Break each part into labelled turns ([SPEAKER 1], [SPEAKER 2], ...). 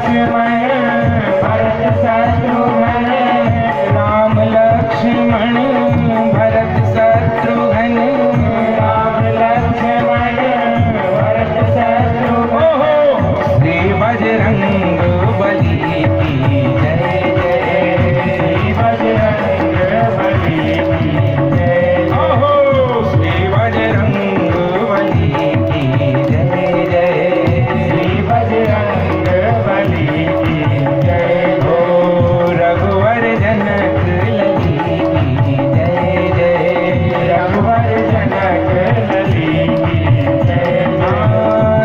[SPEAKER 1] लक्ष्मण भरत शत्रुघ्न, राम लक्ष्मण भरत शत्रुघ्न, राम लक्ष्मण भरत शत्रुघ्न। श्री बजरंग बली की जय जय, श्री बजरंग बली की जय। ओहो श्री बजरंग बली की जय जय, श्री बजरंग बली की जय। हो रघुवर जनक लली की जय जय, रघुवर जनक लली की जय।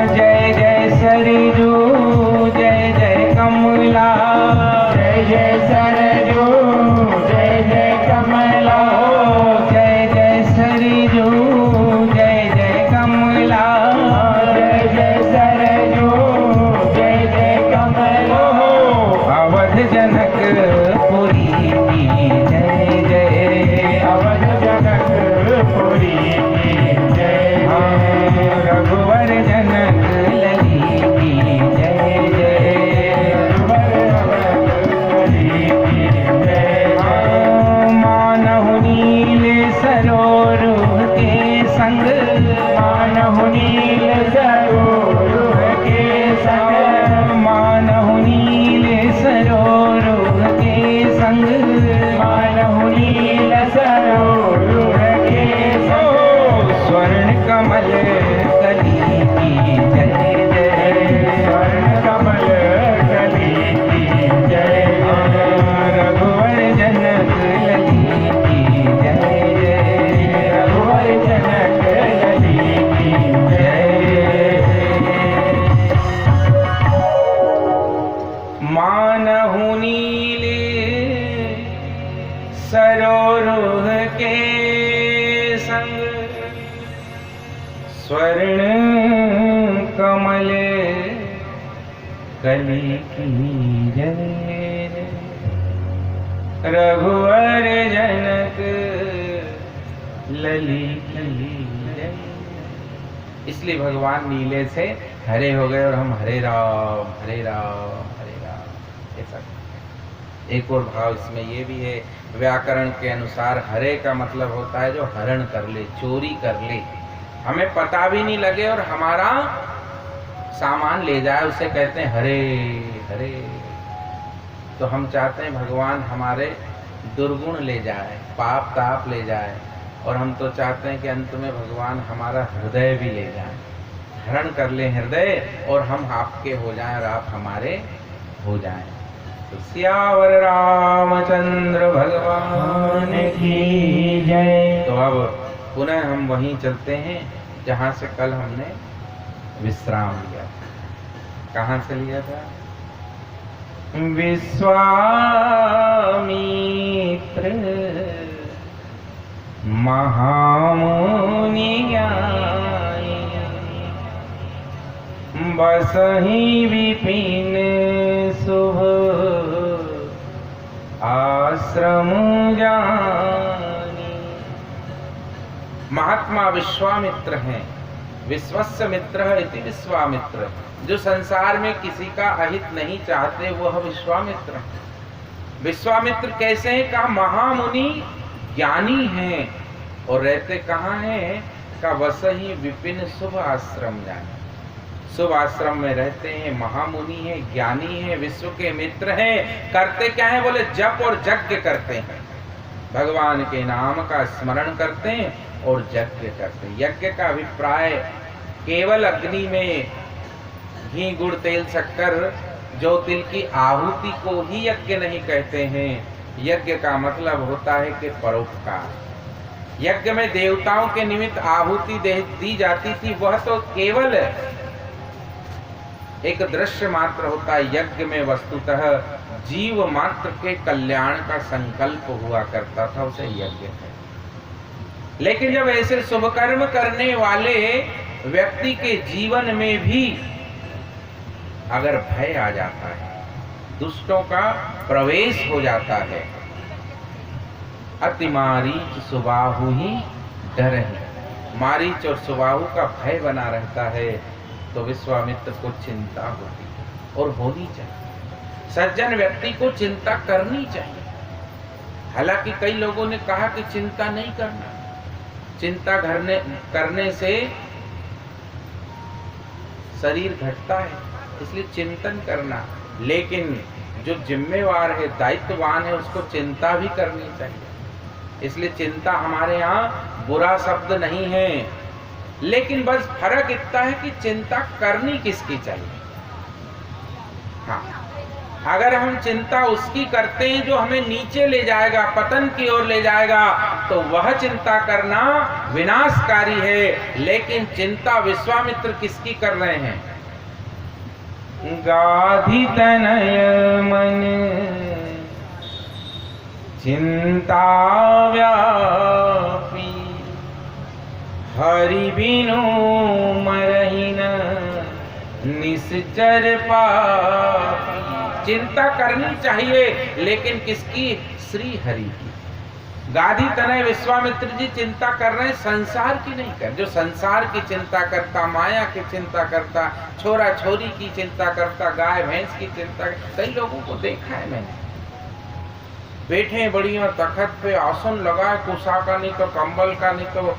[SPEAKER 1] जय जय सरजू जय जय कमला, जय जय सरजू जय जय कमला। जय जय सरजू जय जय कमला, जय जय सरजू जय जय कमला। अवध जनक पुरी की जय जय, अवध जनक पुरी की जय। रघुवर जनक लली की जय जय, रघुवर लली की जय। मानहु नील सरोरुह के संग, मानहु नील सरोरुह के संग, मानहु नील सरोरुह के संग, मानहु नील सरोरुह के संग। स्वर्ण कमल कली की जय जय, स्वर्ण कमल कली की जय। रघुवर जनक लली की जय जय, रघुवर जनक लली की जय। मानहु नीले सरोरुह के संग, स्वर्ण कमल कली की जय। रघुवर जनक लली की जय। इसलिए भगवान नीले से हरे हो गए और हम हरे राम हरे राम हरे राम ऐसा। एक और भाव इसमें ये भी है, व्याकरण के अनुसार हरे का मतलब होता है जो हरण कर ले, चोरी कर ले, हमें पता भी नहीं लगे और हमारा सामान ले जाए, उसे कहते हैं हरे हरे। तो हम चाहते हैं भगवान हमारे दुर्गुण ले जाए, पाप ताप ले जाए, और हम तो चाहते हैं कि अंत में भगवान हमारा हृदय भी ले जाए, हरण कर ले हृदय, और हम आपके हो जाएं और आप हमारे हो जाएं। तो सियावर रामचंद्र भगवान की जय। तो अब पुनः हम वहीं चलते हैं जहाँ से कल हमने विश्राम लिया था। कहाँ से लिया था? विश्वामित्र महामुनि ज्ञानी, बसहि विपिन शुभ आश्रम जानी। महात्मा विश्वामित्र हैं, विश्वस्य मित्र इति विश्वामित्र। जो संसार में किसी का अहित नहीं चाहते वह विश्वामित्र। विश्वामित्र कैसे हैं? कहा महामुनि ज्ञानी हैं, और रहते कहाँ हैं? का वसहि विपिन शुभ आश्रम जाने। शुभ आश्रम में रहते हैं, महामुनि हैं, ज्ञानी हैं, विश्व के मित्र हैं। करते क्या है? बोले जप और यज्ञ करते हैं, भगवान के नाम का स्मरण करते हैं और यज्ञ करते हैं। यज्ञ का अभिप्राय केवल अग्नि में घी गुड़ तेल शक्कर जो तिल की आहुति को ही यज्ञ नहीं कहते हैं। यज्ञ का मतलब होता है कि परोपकार। यज्ञ में देवताओं के निमित्त आहुति दी जाती थी, वह तो केवल एक दृश्य मात्र होता है। यज्ञ में वस्तुतः जीव मात्र के कल्याण का संकल्प हुआ करता था, उसे यज्ञ है। लेकिन जब ऐसे शुभ कर्म करने वाले व्यक्ति के जीवन में भी अगर भय आ जाता है, दुष्टों का प्रवेश हो जाता है, अति मारीच सुबाहु ही डर है, मारीच और सुबाहु का भय बना रहता है, तो विश्वामित्र को चिंता होती है और होनी चाहिए। सज्जन व्यक्ति को चिंता करनी चाहिए। हालांकि कई लोगों ने कहा कि चिंता नहीं करना, चिंता करने से शरीर घटता है, इसलिए चिंतन करना। लेकिन जो जिम्मेवार है, दायित्ववान है, उसको चिंता भी करनी चाहिए। इसलिए चिंता हमारे यहाँ बुरा शब्द नहीं है, लेकिन बस फर्क इतना है कि चिंता करनी किसकी चाहिए। हाँ, अगर हम चिंता उसकी करते हैं जो हमें नीचे ले जाएगा, पतन की ओर ले जाएगा, तो वह चिंता करना विनाशकारी है। लेकिन चिंता विश्वामित्र किसकी कर रहे हैं? गाधि तनय मन चिंता व्यापी, हरि बिनु मरहि न निश्चर पापी। चिंता करनी चाहिए, लेकिन किसकी? श्री हरि की। गाधि तनय विश्वामित्र जी चिंता कर रहे हैं, संसार की नहीं कर। जो संसार की चिंता करता, माया की चिंता करता, छोरा छोरी की चिंता करता, गाय भैंस की चिंता, कई लोगों को देखा है मैंने, बैठे बढ़िया तखत पे, आसन लगा है, कुशा का नहीं तो कंबल का नहीं तो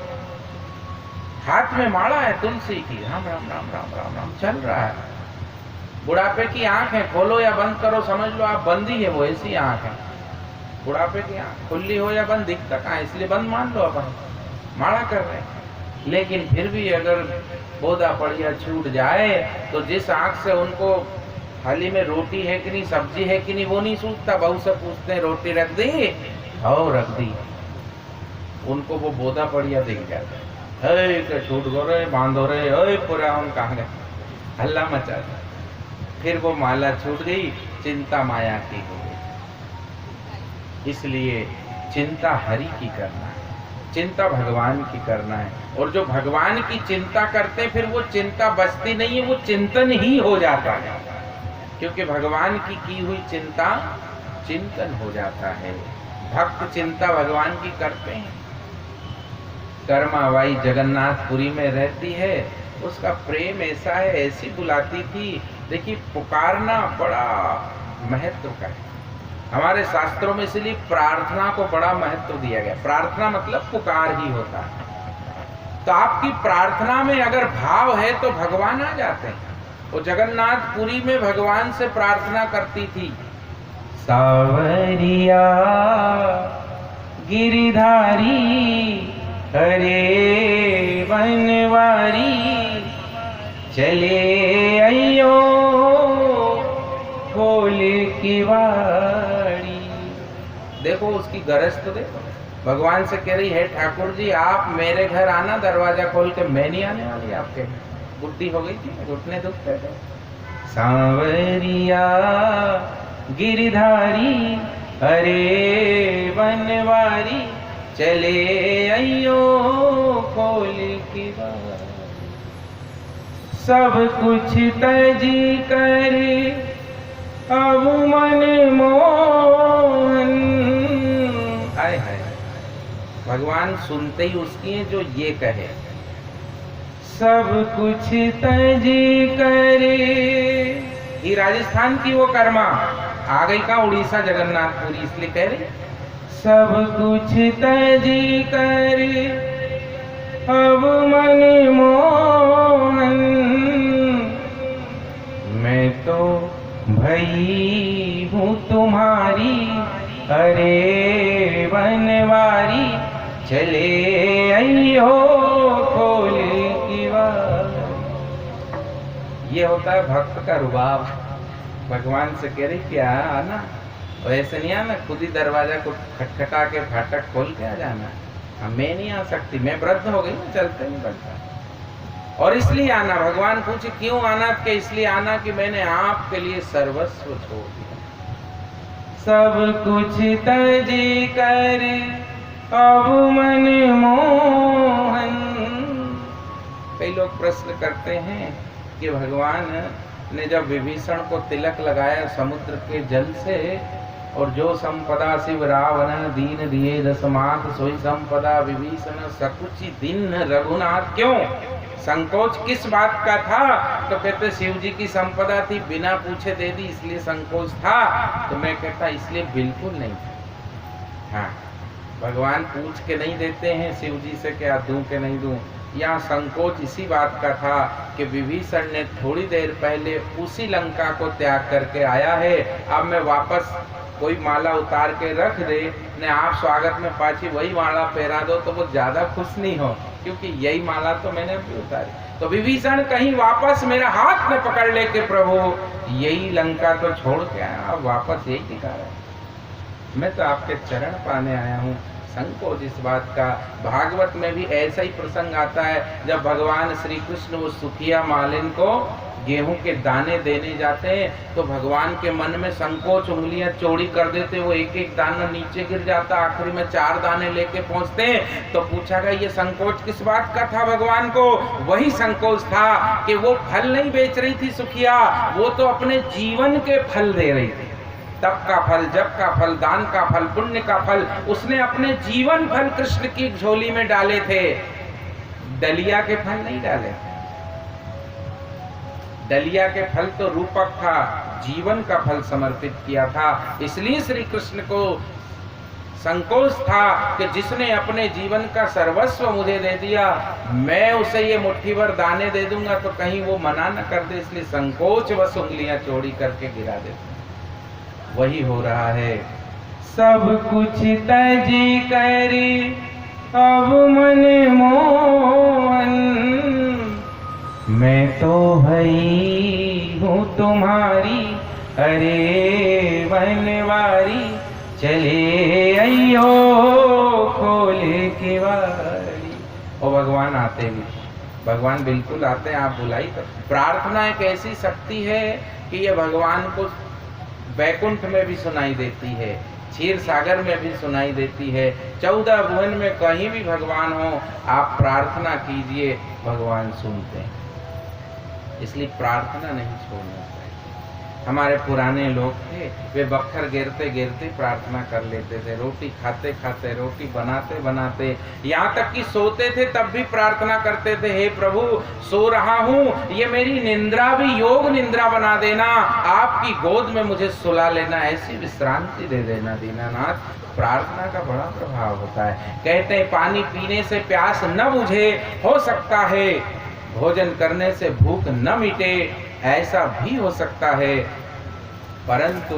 [SPEAKER 1] हाथ में माला है तुलसी की, राम राम राम राम राम राम चल रहा है। बुढ़ापे की आंख है, खोलो या बंद करो, समझ लो आप बंदी है, वो ऐसी आंख है। बुढ़ापे की आंख खुली हो या बंद दिखता कहाँ, इसलिए बंद मान लो, अपन माला कर रहे हैं। लेकिन फिर भी अगर बोधा पड़िया छूट जाए तो जिस आंख से उनको थाली में रोटी है कि नहीं, सब्जी है कि नहीं, वो नहीं सूझता। बहू से पूछते हैं रोटी रख दी? हाँ रख दी। उनको वो बोधा पड़िया दिख जाता है, छूट गो रहे, बांधो रहे, पूरा हम कहाँ गए, हल्ला मचा दे। फिर वो माला छूट गई, चिंता माया की हो गई। इसलिए चिंता हरि की करना है, चिंता भगवान की करना है। और जो भगवान की चिंता करते फिर वो चिंता बचती नहीं है, वो चिंतन ही हो जाता है। क्योंकि भगवान की हुई चिंता चिंतन हो जाता है। भक्त चिंता भगवान की करते हैं। कर्माबाई जगन्नाथपुरी में रहती है, उसका प्रेम ऐसा है, ऐसी बुलाती थी। देखिए पुकारना बड़ा महत्व का है हमारे शास्त्रों में, इसलिए प्रार्थना को बड़ा महत्व दिया गया। प्रार्थना मतलब पुकार ही होता है। तो आपकी प्रार्थना में अगर भाव है तो भगवान आ जाते हैं। वो जगन्नाथपुरी में भगवान से प्रार्थना करती थी, सावरिया गिरिधारी हरे बनवारी चले अयो खोल की वाड़ी। देखो उसकी गरज तो देखो, भगवान से कह रही है ठाकुर जी आप मेरे घर आना, दरवाजा खोल के। मैं नहीं आने वाली आपके, बुद्धि हो गई थी, घुटने दुखते थे। सांवरिया गिरधारी हरे बनवारी चले अयो खोल की वाड़ी। सब कुछ तजी कर अब मन मोहन। आए हाय, भगवान सुनते ही उसकी है जो ये कहे, सब कुछ तजी करे। ये राजस्थान की वो कर्मा आ गई का उड़ीसा जगन्नाथपुरी, इसलिए कह रही सब कुछ तजी करे अब मन मोहन। मैं तो भई हूँ तुम्हारी अरे बनवारी चले अयो खोल की वारी। ये होता है भक्त का रुबाब। भगवान से कह रही क्या आना, और ऐसे नहीं आना, खुद ही दरवाजा को खटखटा के फाटक खोल के आ जाना। मैं नहीं आ सकती, मैं वृद्ध हो गई, चलते नहीं बनता। और इसलिए आना, भगवान पूछे क्यों आना, के इसलिए आना कि मैंने आपके लिए सर्वस्व छोड़ दिया। सब कुछ तजी कर अब मन मोहन। कई लोग प्रश्न करते हैं कि भगवान ने जब विभीषण को तिलक लगाया समुद्र के जल से, और जो संपदा शिव रावण दीन दिए दसमात सोई संपदा विभीषण सकुचि दिन रघुनाथ। क्यों? संकोच किस बात का था? तो कहते शिव जी की संपदा थी, बिना पूछे दे दी, इसलिए संकोच था। तो मैं कहता इसलिए बिल्कुल नहीं था। हाँ, भगवान पूछ के नहीं देते हैं शिव जी से क्या दूं के नहीं दूं। यहाँ संकोच इसी बात का था कि विभीषण ने थोड़ी देर पहले उसी लंका को त्याग करके आया है, अब मैं वापस कोई माला उतार के रख दे ने आप स्वागत में पाछी वही माला पहरा दो तो वो ज्यादा खुश नहीं हो, क्योंकि यही माला तो मैंने अभी उतारी। तो विभीषण कहीं वापस मेरा हाथ में पकड़ ले के प्रभु यही लंका तो छोड़ के आया, अब वापस यही दिखा रहा है, मैं तो आपके चरण पाने आया हूँ। संकोच इस बात का। भागवत में भी ऐसा ही प्रसंग आता है, जब भगवान श्री कृष्ण वो सुखिया मालिन को गेहूं के दाने देने जाते हैं तो भगवान के मन में संकोच, उंगलियां चौड़ी कर देते, वो एक एक दाना नीचे गिर जाता, आखिरी में 4 दाने लेके पहुंचते हैं। तो पूछा गया ये संकोच किस बात का था भगवान को? वही संकोच था कि वो फल नहीं बेच रही थी सुखिया, वो तो अपने जीवन के फल दे रही थी। तप का फल, जप का फल, दान का फल, पुण्य का फल, उसने अपने जीवन फल कृष्ण की झोली में डाले थे, डलिया के फल नहीं डाले। डलिया के फल तो रूपक था, जीवन का फल समर्पित किया था। इसलिए श्री कृष्ण को संकोच था कि जिसने अपने जीवन का सर्वस्व मुझे दे दिया, मैं उसे ये मुट्ठी भर दाने दे दूंगा तो कहीं वो मना न कर दे, इसलिए संकोच बस उंगलियां चौड़ी करके गिरा देते। वही हो रहा है। सब कुछ तजी करी अब मन मोहन, मैं तो भई हूँ तुम्हारी अरे बनवारी, चले अयो खोल के वारी। ओ भगवान आते भी, भगवान बिल्कुल आते हैं, आप बुलाई तो। प्रार्थना एक ऐसी शक्ति है कि ये भगवान को वैकुंठ में भी सुनाई देती है, क्षीर सागर में भी सुनाई देती है, 14 भुवन में कहीं भी भगवान हो, आप प्रार्थना कीजिए भगवान सुनते हैं। इसलिए प्रार्थना नहीं छोड़ना चाहिए। हमारे पुराने लोग थे, वे बख्तर गिरते गिरते प्रार्थना कर लेते थे, रोटी खाते खाते, रोटी बनाते बनाते, यहाँ तक कि सोते थे तब भी प्रार्थना करते थे, हे प्रभु सो रहा हूँ, ये मेरी निंद्रा भी योग निंद्रा बना देना, आपकी गोद में मुझे सुला लेना, ऐसी विश्रांति दे देना दीनानाथ। प्रार्थना का बड़ा प्रभाव होता है। कहते हैं पानी पीने से प्यास न बुझे, हो सकता है भोजन करने से भूख न मिटे, ऐसा भी हो सकता है, परंतु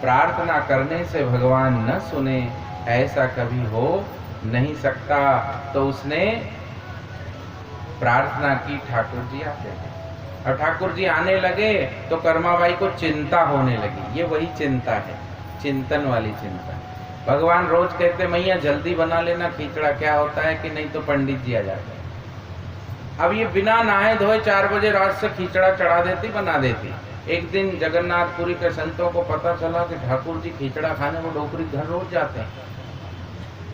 [SPEAKER 1] प्रार्थना करने से भगवान न सुने, ऐसा कभी हो नहीं सकता। तो उसने प्रार्थना की, ठाकुर जी आते थे और ठाकुर जी आने लगे तो कर्माबाई को चिंता होने लगी। ये वही चिंता है, चिंतन वाली चिंता। भगवान रोज कहते मैया जल्दी बना लेना खिचड़ा, क्या होता है कि नहीं तो पंडित जी आ जाते। अब ये बिना नहाए धोए 4 बजे रात से खिचड़ा चढ़ा देती, बना देती। एक दिन जगन्नाथपुरी के संतों को पता चला कि ठाकुर जी खिचड़ा खाने को डोकरी घर रोज जाते हैं।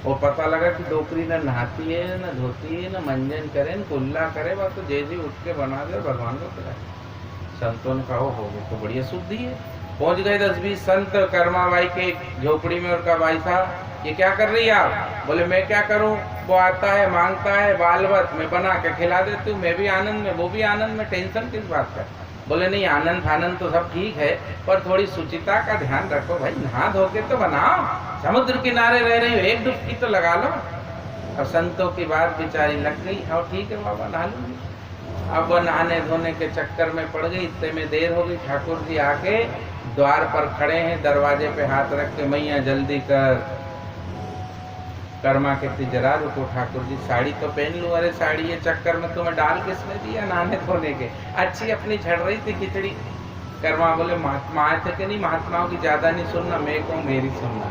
[SPEAKER 1] वो पता लगा कि डोकरी न नहाती है, न धोती है, न मंजन करे, न कुल्ला करे, बस तो जैसे उठ के बना दे भगवान को खिलाए। संतों ने कहा हो गए तो बढ़िया शुद्धि है। पहुंच गए 10-20 संत कर्माबाई के झोपड़ी में और कहा भाई साहब ये क्या कर रही है आप? बोले मैं क्या करूं, वो आता है मांगता है बालवत, मैं बना के खिला देती हूँ, मैं भी आनंद में वो भी आनंद में, टेंशन किस बात का। बोले नहीं आनंद फानंद तो सब ठीक है, पर थोड़ी शुचिता का ध्यान रखो भाई, नहा धो के तो बनाओ, समुद्र किनारे रह रही हो, एक डुबकी तो लगा लो। अब संतों की बात बेचारी लग गई, और ठीक है बाबा नहा लूंगी। अब वो नहाने धोने के चक्कर में पड़ गई, इतने में देर हो गई। ठाकुर जी आके द्वार पर खड़े हैं, दरवाजे पे हाथ रख के मैया जल्दी कर। कर्मा कहती जरा रुको ठाकुर जी, साड़ी तो पहन लूं। अरे साड़ी ये चक्कर में तुम्हें डाल किसने दिया नहाने धोने के, अच्छी अपनी झड़ रही थी खिचड़ी। कर्मा बोले महात्मा थे कि नहीं, महात्माओं की ज्यादा नहीं सुनना, मैं कहूँ मेरी सुनना।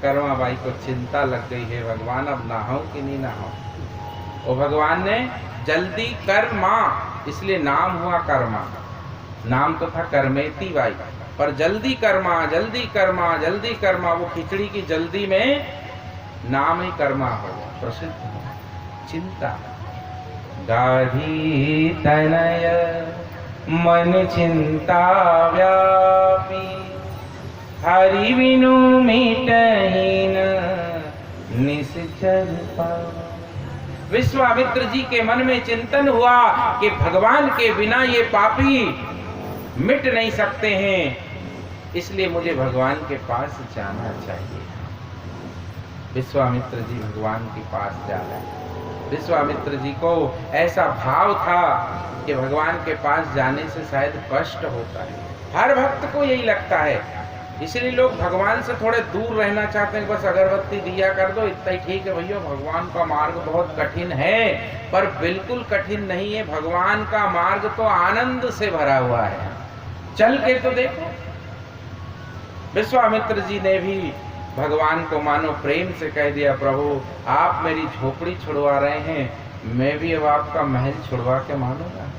[SPEAKER 1] कर्मा बाई को चिंता लग गई है भगवान अब नहाऊं कि नहीं नहाऊं। और भगवान ने जल्दी कर माँ, इसलिए नाम हुआ कर्मा। नाम तो था कर्मेती बाई, पर जल्दी कर्मा, जल्दी कर्मा, जल्दी कर्मा, वो खिचड़ी की जल्दी में नाम ही कर्मा हो गया, प्रसिद्ध हो। चिंता गाढ़ी तनय मन चिंता व्यापी, हरि बिनु मिटहि न निश्चर पावै। विश्वामित्र जी के मन में चिंतन हुआ कि भगवान के बिना ये पापी मिट नहीं सकते हैं, इसलिए मुझे भगवान के पास जाना चाहिए। विश्वामित्र जी भगवान के पास जा रहे हैं। विश्वामित्र जी को ऐसा भाव था कि भगवान के पास जाने से शायद कष्ट होता है। हर भक्त को यही लगता है, इसलिए लोग भगवान से थोड़े दूर रहना चाहते हैं। बस अगरबत्ती दिया कर दो, इतना ही ठीक है भैया। भगवान का मार्ग बहुत कठिन है, पर बिल्कुल कठिन नहीं है। भगवान का मार्ग तो आनंद से भरा हुआ है, चल के तो देखो। विश्वामित्र जी ने भी भगवान को मानो प्रेम से कह दिया, प्रभु आप मेरी झोपड़ी छुड़वा रहे हैं, मैं भी अब आपका महल छुड़वा के मानूंगा।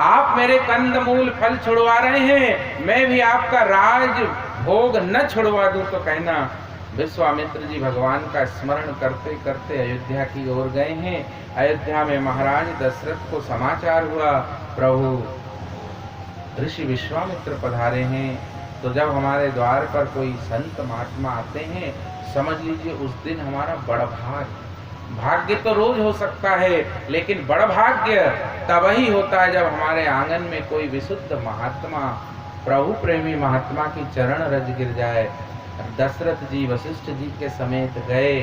[SPEAKER 1] आप मेरे कंदमूल फल छुड़वा रहे हैं, मैं भी आपका राज भोग न छुड़वा दूं तो कहना। विश्वामित्र जी भगवान का स्मरण करते करते अयोध्या की ओर गए हैं। अयोध्या में महाराज दशरथ को समाचार हुआ, प्रभु ऋषि विश्वामित्र पधारे हैं। तो जब हमारे द्वार पर कोई संत महात्मा आते हैं, समझ लीजिए उस दिन हमारा बड़ा भाग्य तो रोज हो सकता है, लेकिन बड़ा भाग्य तब ही होता है जब हमारे आंगन में कोई विशुद्ध महात्मा, प्रभु प्रेमी महात्मा की चरण रज गिर जाए। दशरथ जी वशिष्ठ जी के समेत गए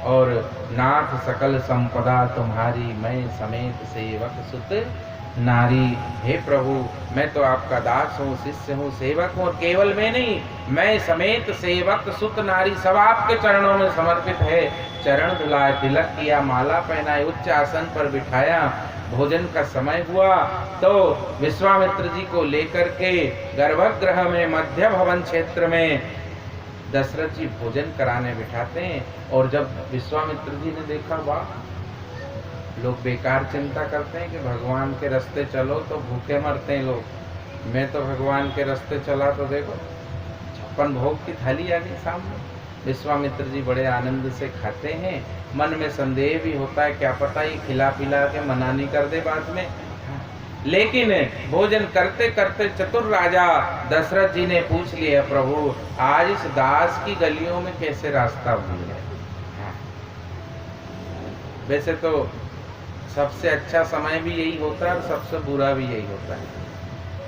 [SPEAKER 1] और नाथ सकल संपदा तुम्हारी, मैं समेत सेवक सुत नारी। हे प्रभु मैं तो आपका दास हूँ, शिष्य हूँ, सेवक हूँ, और केवल मैं नहीं, मैं समेत सेवक सुत नारी सब आपके चरणों में समर्पित है। चरण धुलाए, तिलक किया, माला पहनाए, उच्च आसन पर बिठाया। भोजन का समय हुआ तो विश्वामित्र जी को लेकर के गर्भगृह में मध्य भवन क्षेत्र में दशरथ जी भोजन कराने बिठाते हैं। और जब विश्वामित्र जी ने देखा, वाह, लोग बेकार चिंता करते हैं कि भगवान के रास्ते चलो तो भूखे मरते हैं लोग। मैं तो भगवान के रास्ते चला तो देखो 56 भोग की थाली आ गई सामने। विश्वामित्र जी बड़े आनंद से खाते हैं। मन में संदेह भी होता है, क्या पता ये खिला पिला के मना नहीं कर दे बाद में। लेकिन भोजन करते करते चतुर राजा दशरथ जी ने पूछ लिया, प्रभु आज इस दास की गलियों में कैसे रास्ता भूल गए। वैसे तो सबसे अच्छा समय भी यही होता है और सबसे बुरा भी यही होता है।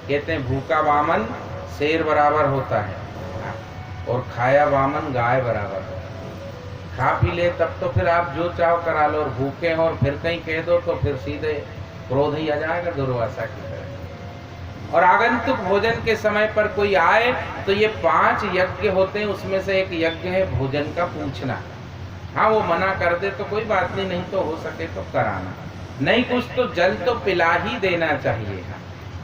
[SPEAKER 1] कहते हैं भूखा वामन शेर बराबर होता है और खाया वामन गाय बराबर होता है। खा पी ले तब तो फिर आप जो चाहो करा लो, और भूखे हो और फिर कहीं कह दो तो फिर सीधे क्रोध ही आ जाएगा दुर्वासा की तरह। और आगंतुक भोजन के समय पर कोई आए तो ये 5 यज्ञ होते हैं, उसमें से एक यज्ञ है भोजन का पूछना। हाँ, वो मना कर दे तो कोई बात नहीं, नहीं तो हो सके तो कराना, नहीं कुछ तो जल तो पिला ही देना चाहिए।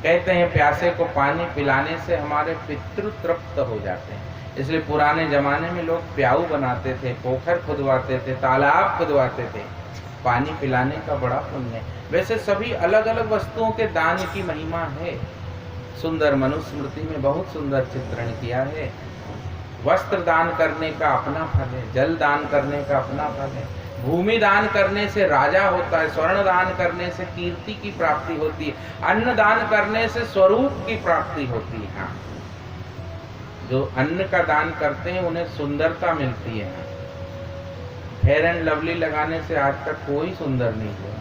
[SPEAKER 1] कहते हैं प्यासे को पानी पिलाने से हमारे पितृ तृप्त हो जाते हैं। इसलिए पुराने जमाने में लोग प्याऊ बनाते थे, पोखर खुदवाते थे, तालाब खुदवाते थे। पानी पिलाने का बड़ा पुण्य। वैसे सभी अलग अलग वस्तुओं के दान की महिमा है। सुंदर मनुस्मृति में बहुत सुंदर चित्रण किया है। वस्त्र दान करने का अपना फल है, जल दान करने का अपना फल है, भूमि दान करने से राजा होता है, स्वर्ण दान करने से कीर्ति की प्राप्ति होती है, अन्न दान करने से स्वरूप की प्राप्ति होती है। हाँ, जो अन्न का दान करते हैं उन्हें सुंदरता मिलती है। फेयर एंड लवली लगाने से आज तक कोई सुंदर नहीं हुआ,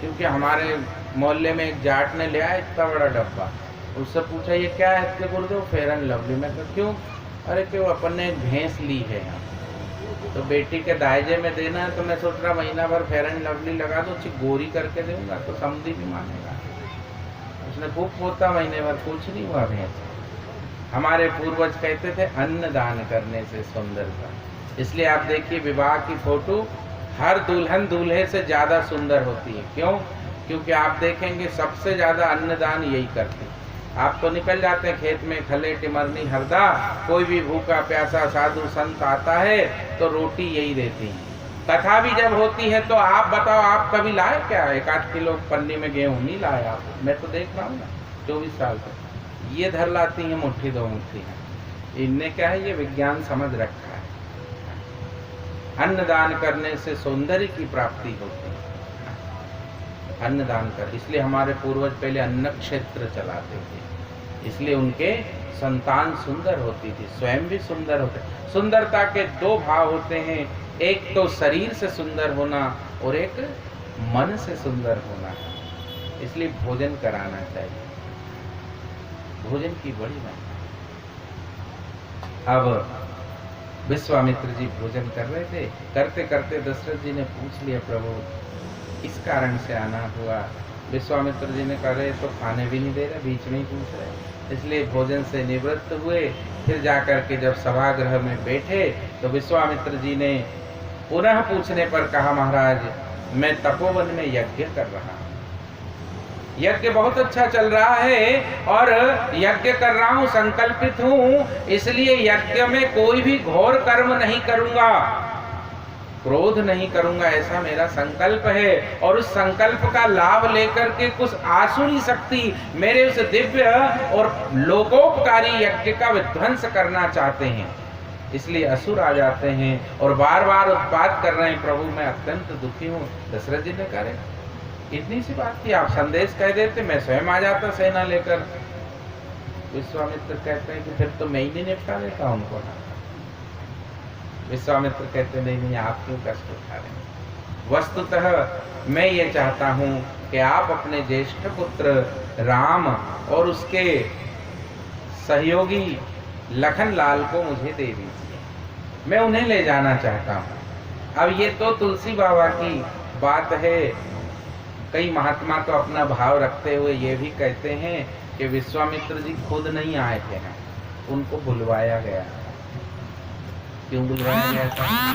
[SPEAKER 1] क्योंकि हमारे मोहल्ले में एक जाट ने लिया इतना बड़ा डब्बा, उससे पूछा ये क्या है, इसके गुरुदेव फेयर एंड लवली। मैं कहा क्यों? अरे क्यों, अपन ने एक भैंस ली है यहाँ, तो बेटी के दायजे में देना है, तो मैं सोच रहा महीना भर फेयर एंड लवली लगा दो, अच्छी गोरी करके दूंगा तो समझी भी मानेगा। उसने खूब पोता, महीने भर कुछ नहीं हुआ भैंस। हमारे पूर्वज कहते थे अन्न दान करने से सुंदरता। इसलिए आप देखिए विवाह की फोटो हर दुल्हन दूल्हे से ज़्यादा सुंदर होती है। क्यों? क्योंकि आप देखेंगे सबसे ज़्यादा अन्नदान यही करते हैं। आप तो निकल जाते हैं खेत में, खले टिमरनी हरदा, कोई भी भूखा प्यासा साधु संत आता है तो रोटी यही देती है। कथा भी जब होती है तो आप बताओ, आप कभी लाए क्या 1-8 किलो पन्नी में गेहूँ? नहीं लाए आप। मैं तो देख रहा हूँ ना 24 साल से ये धर लाती हैं मुट्ठी 2 मुट्ठी है। इनने क्या है, ये विज्ञान समझ रखा है। अन्नदान करने से सौंदर्य की प्राप्ति होती है। अन्नदान कर, इसलिए हमारे पूर्वज पहले अन्न क्षेत्र चलाते थे, इसलिए उनके संतान सुंदर होती थी, स्वयं भी सुंदर होते। सुंदरता के 2 भाव होते हैं, एक तो शरीर से सुंदर होना और एक मन से सुंदर होना है, इसलिए भोजन कराना चाहिए। भोजन की बड़ी महिमा। अब विश्वामित्र जी भोजन कर रहे थे, करते करते दशरथ जी ने पूछ लिया, प्रभु इस कारण से आना हुआ। विश्वामित्र जी ने कहा, रहे तो खाने भी नहीं दे रहे, बीच में ही पूछ रहे। इसलिए भोजन से निवृत्त हुए। फिर जाकर के जब सभागृह में बैठे तो विश्वामित्र जी ने पुनः पूछने पर कहा, महाराज मैं तपोवन में यज्ञ कर रहा हूँ, यज्ञ बहुत अच्छा चल रहा है और यज्ञ कर रहा हूँ, संकल्पित हूँ, इसलिए यज्ञ में कोई भी घोर कर्म नहीं करूंगा, क्रोध नहीं करूंगा, ऐसा मेरा संकल्प है। और उस संकल्प का लाभ लेकर के कुछ आसुरी शक्ति मेरे उस दिव्य और लोकोपकारी यज्ञ का विध्वंस करना चाहते हैं, इसलिए असुर आ जाते हैं और बार बार उत्पात कर रहे हैं। प्रभु मैं अत्यंत दुखी हूँ। दशरथ जी ने कहा, इतनी सी बात थी, आप संदेश कह देते, मैं स्वयं आ जाता सेना लेकर। विश्वामित्र कहते हैं कि फिर तो मैं ही नहीं निपटा देता उनको ना। विश्वामित्र कहते नहीं नहीं, आप क्यों कष्ट उठा रहे हैं, वस्तुतः मैं ये चाहता हूं कि आप अपने ज्येष्ठ पुत्र राम और उसके सहयोगी लखनलाल को मुझे दे दीजिए, मैं उन्हें ले जाना चाहता हूं। अब ये तो तुलसी बाबा की बात है। कई महात्मा तो अपना भाव रखते हुए ये भी कहते हैं कि विश्वामित्र जी खुद नहीं आए थे ना, उनको बुलवाया गया। क्यों बुलवाया गया था?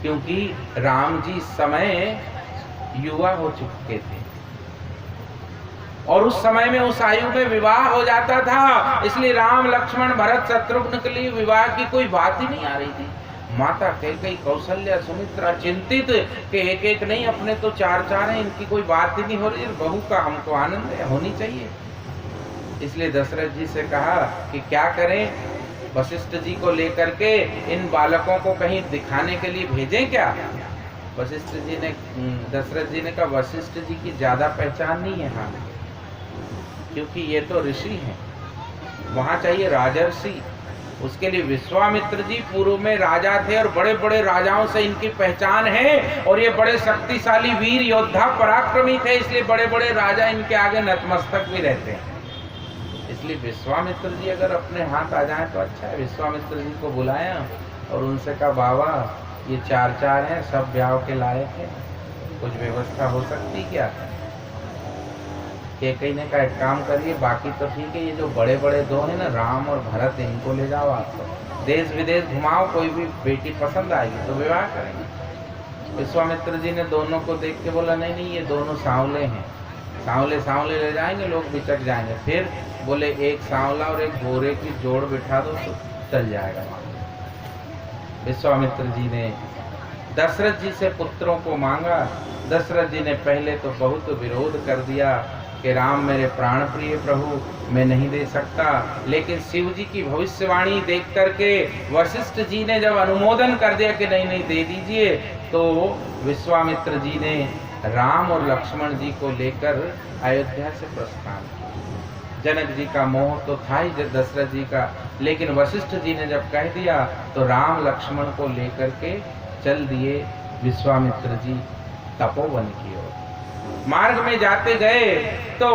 [SPEAKER 1] क्योंकि राम जी समय युवा हो चुके थे और उस समय में उस आयु में विवाह हो जाता था, इसलिए राम लक्ष्मण भरत शत्रुघ्न के लिए विवाह की कोई बात ही नहीं आ रही थी। माता कैकेयी कौशल्या सुमित्रा चिंतित कि एक एक नहीं, अपने तो चार चार हैं, इनकी कोई बात ही नहीं हो रही, बहू का हमको आनंद है, होनी चाहिए। इसलिए दशरथ जी से कहा कि क्या करें, वशिष्ठ जी को लेकर के इन बालकों को कहीं दिखाने के लिए भेजें क्या? वशिष्ठ जी ने, दशरथ जी ने कहा, वशिष्ठ जी की ज्यादा पहचान नहीं है हाँ, क्योंकि ये तो ऋषि हैं, वहां चाहिए राजर्षि। उसके लिए विश्वामित्र जी पूर्व में राजा थे और बड़े बड़े राजाओं से इनकी पहचान है और ये बड़े शक्तिशाली वीर योद्धा पराक्रमी थे, इसलिए बड़े बड़े राजा इनके आगे नतमस्तक भी रहते हैं। इसलिए विश्वामित्र जी अगर अपने हाथ आ जाएं तो अच्छा है। विश्वामित्र जी को बुलाया और उनसे कहा, बाबा ये चार चार हैं, सब ब्याह के लायक हैं, कुछ व्यवस्था हो सकती क्या? कैकेयी ने कहा, एक काम करिए, बाकी तो ठीक है, ये जो बड़े बड़े दो हैं ना, राम और भरत, इनको ले जाओ, आप तो देश विदेश घुमाओ, कोई भी बेटी पसंद आएगी तो विवाह करेंगे। विश्वामित्र जी ने दोनों को देख के बोला, नहीं नहीं, ये दोनों सांवले हैं, सांवले सांवले ले जाएंगे, लोग बिचक जाएंगे। फिर बोले, एक सांवला और एक गोरे की जोड़ बिठा दो तो चल जाएगा। विश्वामित्र जी ने दशरथ जी से पुत्रों को मांगा। दशरथ जी ने पहले तो बहुत विरोध कर दिया कि राम मेरे प्राण प्रिय प्रभु, मैं नहीं दे सकता, लेकिन शिव जी की भविष्यवाणी देख करके वशिष्ठ जी ने जब अनुमोदन कर दिया कि नहीं नहीं दे दीजिए, तो विश्वामित्र जी ने राम और लक्ष्मण जी को लेकर अयोध्या से प्रस्थान किया। जनक जी का मोह तो था ही दशरथ जी का, लेकिन वशिष्ठ जी ने जब कह दिया तो राम लक्ष्मण को लेकर के चल दिए विश्वामित्र जी तपोवन की ओर। मार्ग में जाते गए तो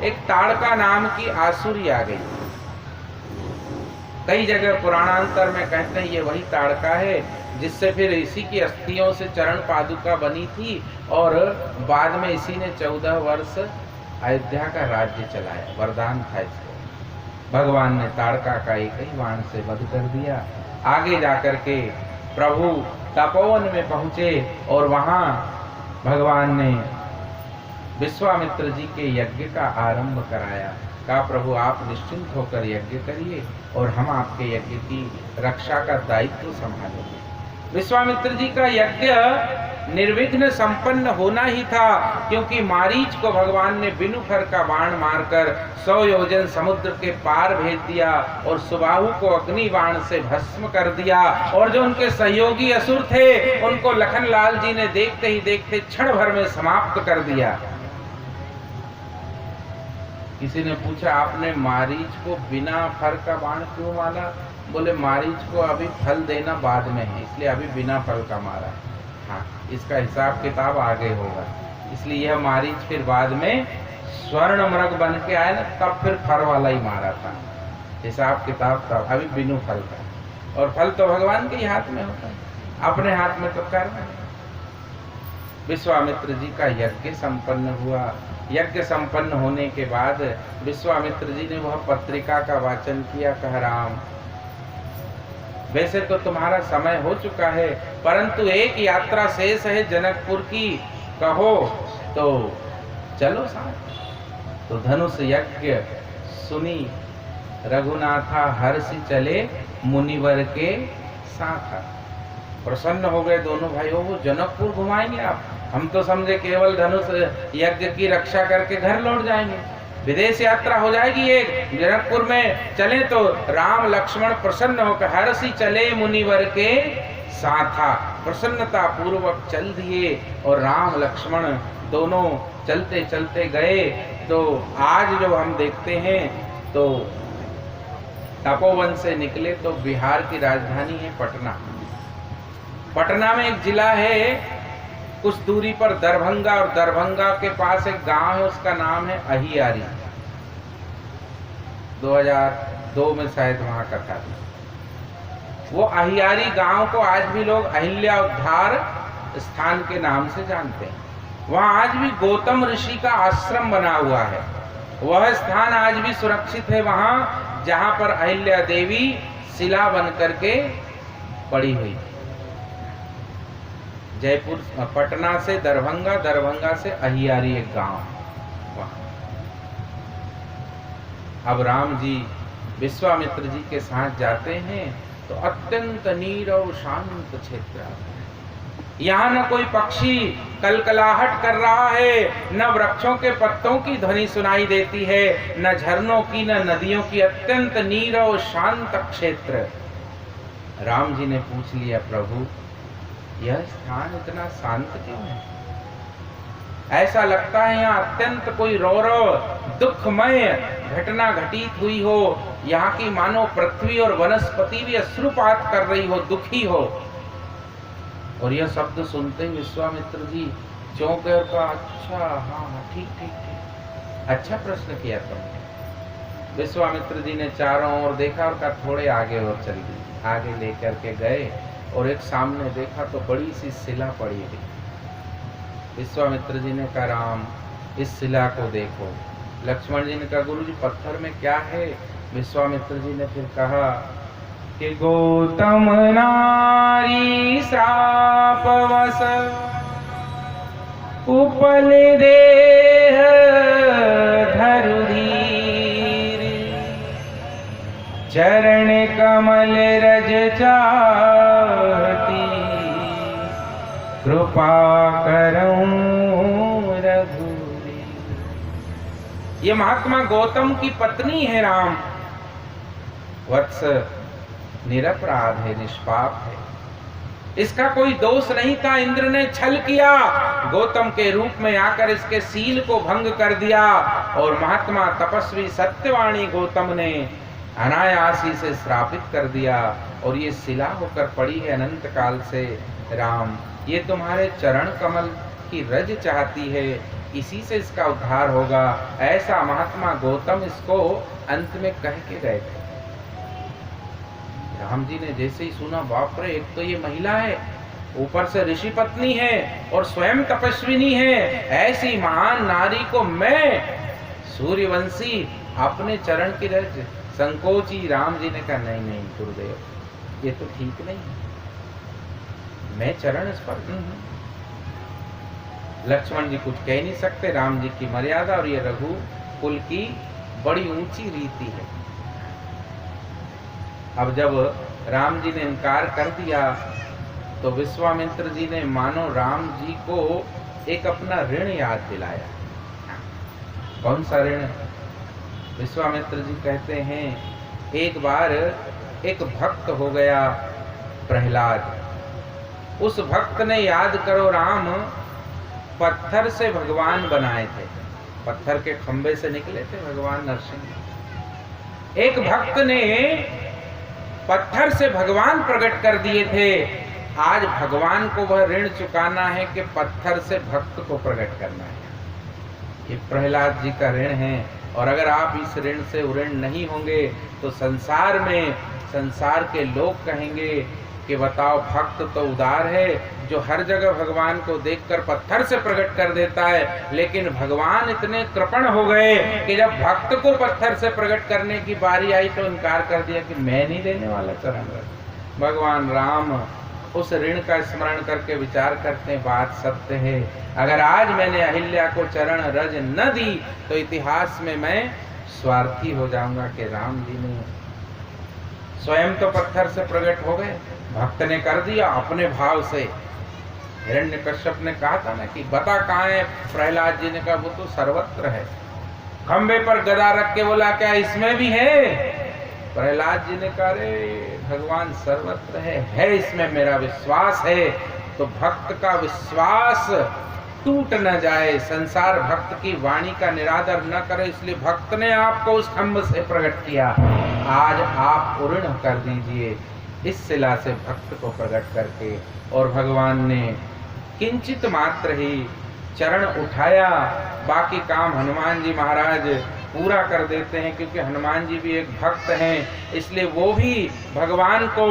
[SPEAKER 1] एक ताड़का नाम की आसुरी आ गई। कई जगह पुराणांतर में कहते हैं ये वही ताड़का है जिससे फिर इसी की अस्थियों से चरण पादुका बनी थी और बाद में इसी ने 14 वर्ष अयोध्या का राज्य चलाया। वरदान था इसको। भगवान ने ताड़का का एक ही बाण से वध कर दिया। आगे जाकर के प्रभु तपोवन में पहुंचे और वहां भगवान ने विश्वामित्र जी के यज्ञ का आरंभ कराया। कहा, प्रभु आप निश्चिंत होकर यज्ञ करिए और हम आपके यज्ञ की रक्षा का दायित्व संभालेंगे। विश्वामित्र जी का यज्ञ निर्विघ्न संपन्न होना ही था, क्योंकि मारीच को भगवान ने बिनु फर का बाण मारकर 100 योजन समुद्र के पार भेज दिया और सुबाहु को अग्नि बाण से भस्म कर दिया। और जो उनके सहयोगी असुर थे उनको लखनलाल जी ने देखते ही देखते क्षण भर में समाप्त कर दिया। किसी ने पूछा, आपने मारीच को बिना फल का बाण क्यों मारा? बोले, मारीच को अभी फल देना बाद में है, इसलिए अभी बिना फल का मारा। हाँ, इसका हिसाब किताब आगे होगा। इसलिए यह मारीच फिर बाद में स्वर्ण मृग बन के आया ना, तब फिर फर वाला ही मारा था। हिसाब किताब था अभी बिनु फल का, और फल तो भगवान के ही हाथ में होता है, अपने हाथ में तो कर्म है। विश्वामित्र जी का यज्ञ संपन्न हुआ। यज्ञ संपन्न होने के बाद विश्वामित्र जी ने वह पत्रिका का वाचन किया। कहा राम, वैसे तो तुम्हारा समय हो चुका है, परंतु एक यात्रा शेष है जनकपुर की, कहो तो चलो साथ। तो धनुष यज्ञ सुनी रघुनाथा हर्षि चले मुनिवर के साथ। प्रसन्न हो गए दोनों भाइयों, वो जनकपुर घुमाएंगे आप, हम तो समझे केवल धनुष यज्ञ की रक्षा करके घर लौट जाएंगे, विदेश यात्रा हो जाएगी एक, जनकपुर में चले। तो राम लक्ष्मण प्रसन्न होकर हर्षि चले मुनिवर के साथा, प्रसन्नता पूर्वक चल दिए और राम लक्ष्मण दोनों चलते चलते गए। तो आज जब हम देखते हैं तो तपोवन से निकले तो बिहार की राजधानी है पटना। पटना में एक जिला है कुछ दूरी पर दरभंगा, और दरभंगा के पास एक गांव है, उसका नाम है अहियारी। 2002 में शायद वहां का था। वो अहियारी गांव को आज भी लोग अहिल्या उद्धार स्थान के नाम से जानते हैं। वहां आज भी गौतम ऋषि का आश्रम बना हुआ है। वह स्थान आज भी सुरक्षित है वहां जहां पर अहिल्या देवी शिला बन करके पड़ी हुई। जयपुर, पटना से दरभंगा, दरभंगा से अहियारी एक गांव वहां। अब राम जी विश्वामित्र जी के साथ जाते हैं तो अत्यंत नीरव शांत क्षेत्र। यहाँ न कोई पक्षी कलकलाहट कर रहा है, न वृक्षों के पत्तों की ध्वनि सुनाई देती है, न झरनों की, न नदियों की, अत्यंत नीरव शांत क्षेत्र। राम जी ने पूछ लिया, प्रभु यह स्थान इतना शांत क्यों है? ऐसा लगता है यहाँ अत्यंत कोई रौरव दुखमय घटना घटित हुई हो, यहाँ की मानो पृथ्वी और वनस्पति भी अश्रुपात कर रही हो, दुखी हो। और यह शब्द सुनते ही विश्वामित्र जी चौंके और कहा, अच्छा हाँ ठीक ठीक ठीक, अच्छा प्रश्न किया तुमने। विश्वामित्र जी ने चारों ओर देखा और कहा थोड़े आगे और चल दी। आगे लेकर के गए और एक सामने देखा तो बड़ी सी शिला पड़ी हुई। विश्वामित्र जी ने कहा राम इस शिला को देखो। लक्ष्मण जी ने कहा गुरु जी पत्थर में क्या है? विश्वामित्र जी ने फिर कहा कि गौतम नारी श्रापवश उपल देह धरुधीर, चरण कमल रज चाहती, कृपा करऊं रघुवीर। ये महात्मा गौतम की पत्नी है राम। वत्स निरपराध है, निष्पाप है, इसका कोई दोष नहीं था। इंद्र ने छल किया, गौतम के रूप में आकर इसके सील को भंग कर दिया और महात्मा तपस्वी सत्यवाणी गौतम ने अनायासी से श्रापित कर दिया और ये शिला होकर पड़ी है अनंत काल से। राम ये तुम्हारे चरण कमल की रज चाहती है, इसी से इसका उद्धार होगा। ऐसा महात्मा गौतम इसको अंत में कह के गए थे। राम जी ने जैसे ही सुना, बाप रे, एक तो ये महिला है, ऊपर से ऋषि पत्नी है और स्वयं तपस्विनी है, ऐसी महान नारी को मैं सूर्यवंशी अपने चरण की रज संकोची। राम जी ने कहा नहीं नहीं गुरुदेव, ये तो ठीक नहीं, मैं चरण स्पर्श हूं। लक्ष्मण जी कुछ कह नहीं सकते, राम जी की मर्यादा और ये रघु कुल की बड़ी ऊंची रीति है। अब जब राम जी ने इनकार कर दिया तो विश्वामित्र जी ने मानो राम जी को एक अपना ऋण याद दिलाया। कौन सा ऋण? विश्वामित्र जी कहते हैं एक बार एक भक्त हो गया प्रहलाद। उस भक्त ने, याद करो राम, पत्थर से भगवान बनाए थे, पत्थर के खंबे से निकले थे भगवान नरसिंह। एक भक्त ने पत्थर से भगवान प्रकट कर दिए थे आज भगवान को वह ऋण चुकाना है कि पत्थर से भक्त को प्रकट करना है। ये प्रहलाद जी का ऋण है। और अगर आप इस ऋण से उऋण नहीं होंगे तो संसार में संसार के लोग कहेंगे कि बताओ, भक्त तो उदार है जो हर जगह भगवान को देखकर पत्थर से प्रकट कर देता है, लेकिन भगवान इतने कृपण हो गए कि जब भक्त को पत्थर से प्रकट करने की बारी आई तो इनकार कर दिया कि मैं नहीं देने वाला चरण रज। भगवान राम उस ऋण का स्मरण करके विचार करते हैं, बात सत्य है। अगर आज मैंने अहिल्या को चरण रज न दी तो इतिहास में मैं स्वार्थी हो जाऊंगा कि राम जी ने स्वयं तो पत्थर से प्रकट हो गए, भक्त ने कर दिया अपने भाव से। हिरण्यकश्यप ने कहा था ना कि बता कहाँ है, प्रहलाद जी ने कहा वो तो सर्वत्र है। खंबे पर गदा रख के बोला क्या इसमें भी है? प्रहलाद जी ने कहा रे भगवान सर्वत्र है इसमें मेरा विश्वास है। तो भक्त का विश्वास टूट न जाए, संसार भक्त की वाणी का निरादर न करे, इसलिए भक्त ने आपको उस खंभ से प्रकट किया। आज आप उऋण कर दीजिए इस शिला से भक्त को प्रकट करके। और भगवान ने किंचित मात्र ही चरण उठाया, बाकी काम हनुमान जी महाराज पूरा कर देते हैं, क्योंकि हनुमान जी भी एक भक्त हैं, इसलिए वो भी भगवान को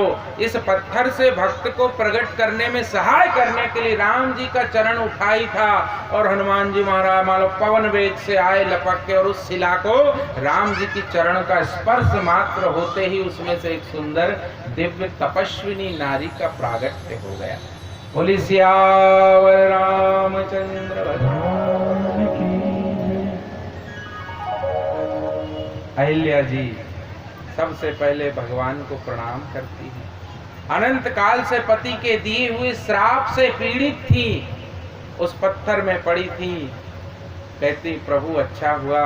[SPEAKER 1] इस पत्थर से भक्त को प्रकट करने में सहाय करने के लिए राम जी का चरण उठाई था। और हनुमान जी महाराज मानो पवन वेग से आए लपक के, और उस शिला को राम जी की चरण का स्पर्श मात्र होते ही उसमें से एक सुंदर दिव्य तपस्विनी नारी का प्रागट्य हो गया। बोली सियावर रामचंद्र भगवान की। अहिल्या जी सबसे पहले भगवान को प्रणाम करती है। अनंत काल से पति के दिए हुए श्राप से पीड़ित थी, उस पत्थर में पड़ी थी। कहती प्रभु अच्छा हुआ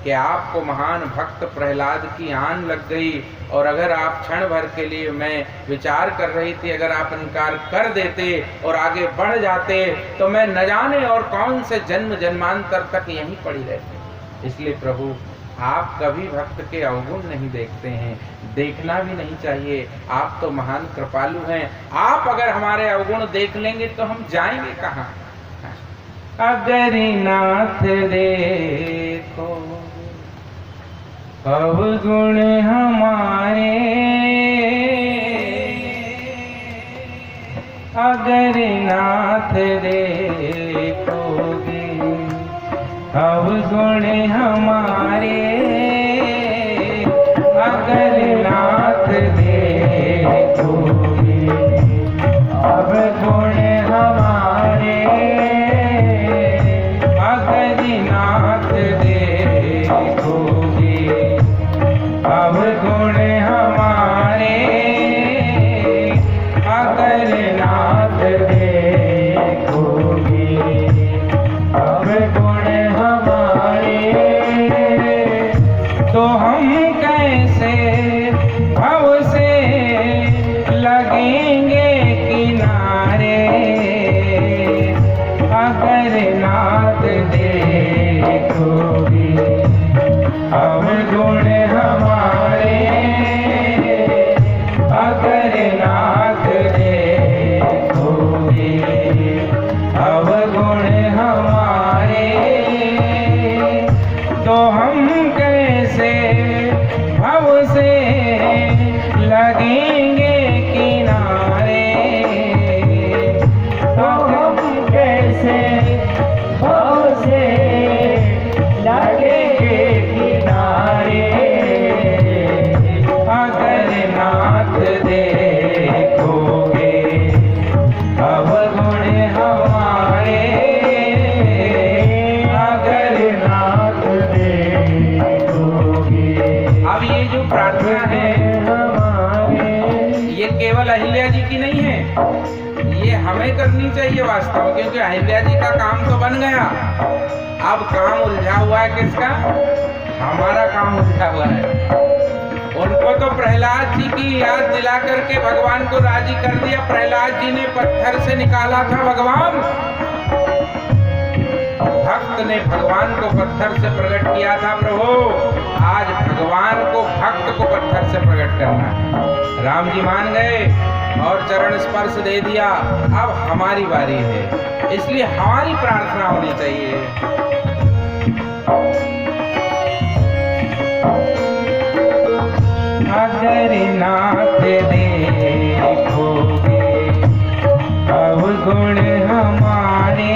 [SPEAKER 1] कि आपको महान भक्त प्रहलाद की आन लग गई, और अगर आप क्षण भर के लिए, मैं विचार कर रही थी अगर आप इनकार कर देते और आगे बढ़ जाते तो मैं न जाने और कौन से जन्म जन्मांतर तक यहीं पड़ी रहती। इसलिए प्रभु आप कभी भक्त के अवगुण नहीं देखते हैं, देखना भी नहीं चाहिए। आप तो महान कृपालु हैं, आप अगर हमारे अवगुण देख लेंगे तो हम जाएंगे कहाँ? अगर नाथ देखो अवगुण हमारे, अगर नाथ देखोगे अवगुण हमारे, अगर नाथ देखोगे अवगुण हमारे, अगर नाथ देखोगे अवगुण हमारे, अगर नाथ देखोगे अवगुण हमारे, तो हम कैसे भव से लगेंगे किनारे, अगर नाथ देखोगे अवगुण हमारे, अगर नाथ देखोगे अवगुण हमारे, तो हम कैसे भव से लगेंगे किनारे, तो हम कैसे भव से लगेंगे किनारे, अगर नाथ देखोगे अवगुण हमारे, अगर नाथ देखोगे। अब ये जो प्रार्थना है ये केवल अहिल्या जी की नहीं है, ये हमें करनी चाहिए वास्तव में, क्योंकि अहिल्या जी का काम तो बन गया। अब काम उलझा हुआ है किसका? हमारा काम उलझा हुआ है। उनको तो प्रहलाद जी की याद दिला करके भगवान को राजी कर दिया। प्रहलाद जी ने पत्थर से निकाला था भगवान, भक्त ने भगवान को पत्थर से प्रकट किया था प्रभु, आज भगवान को भक्त को पत्थर से प्रकट करना है। राम जी मान गए और चरण स्पर्श दे दिया, अब हमारी बारी है, इसलिए हमारी प्रार्थना होनी चाहिए। अगर नाथ देखोगे अब गुण हमारे,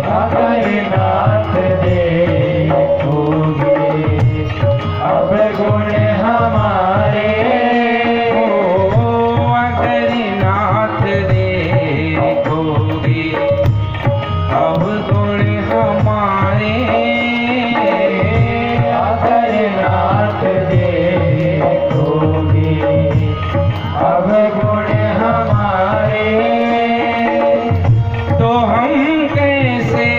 [SPEAKER 2] अगर नाथ देखोगे अब गुण हमारे,
[SPEAKER 1] अगर नाथ देखोगे अब गुण हमारे,
[SPEAKER 2] अगर नाथ देखोगे अब गुण हमारे,
[SPEAKER 1] तो हम कैसे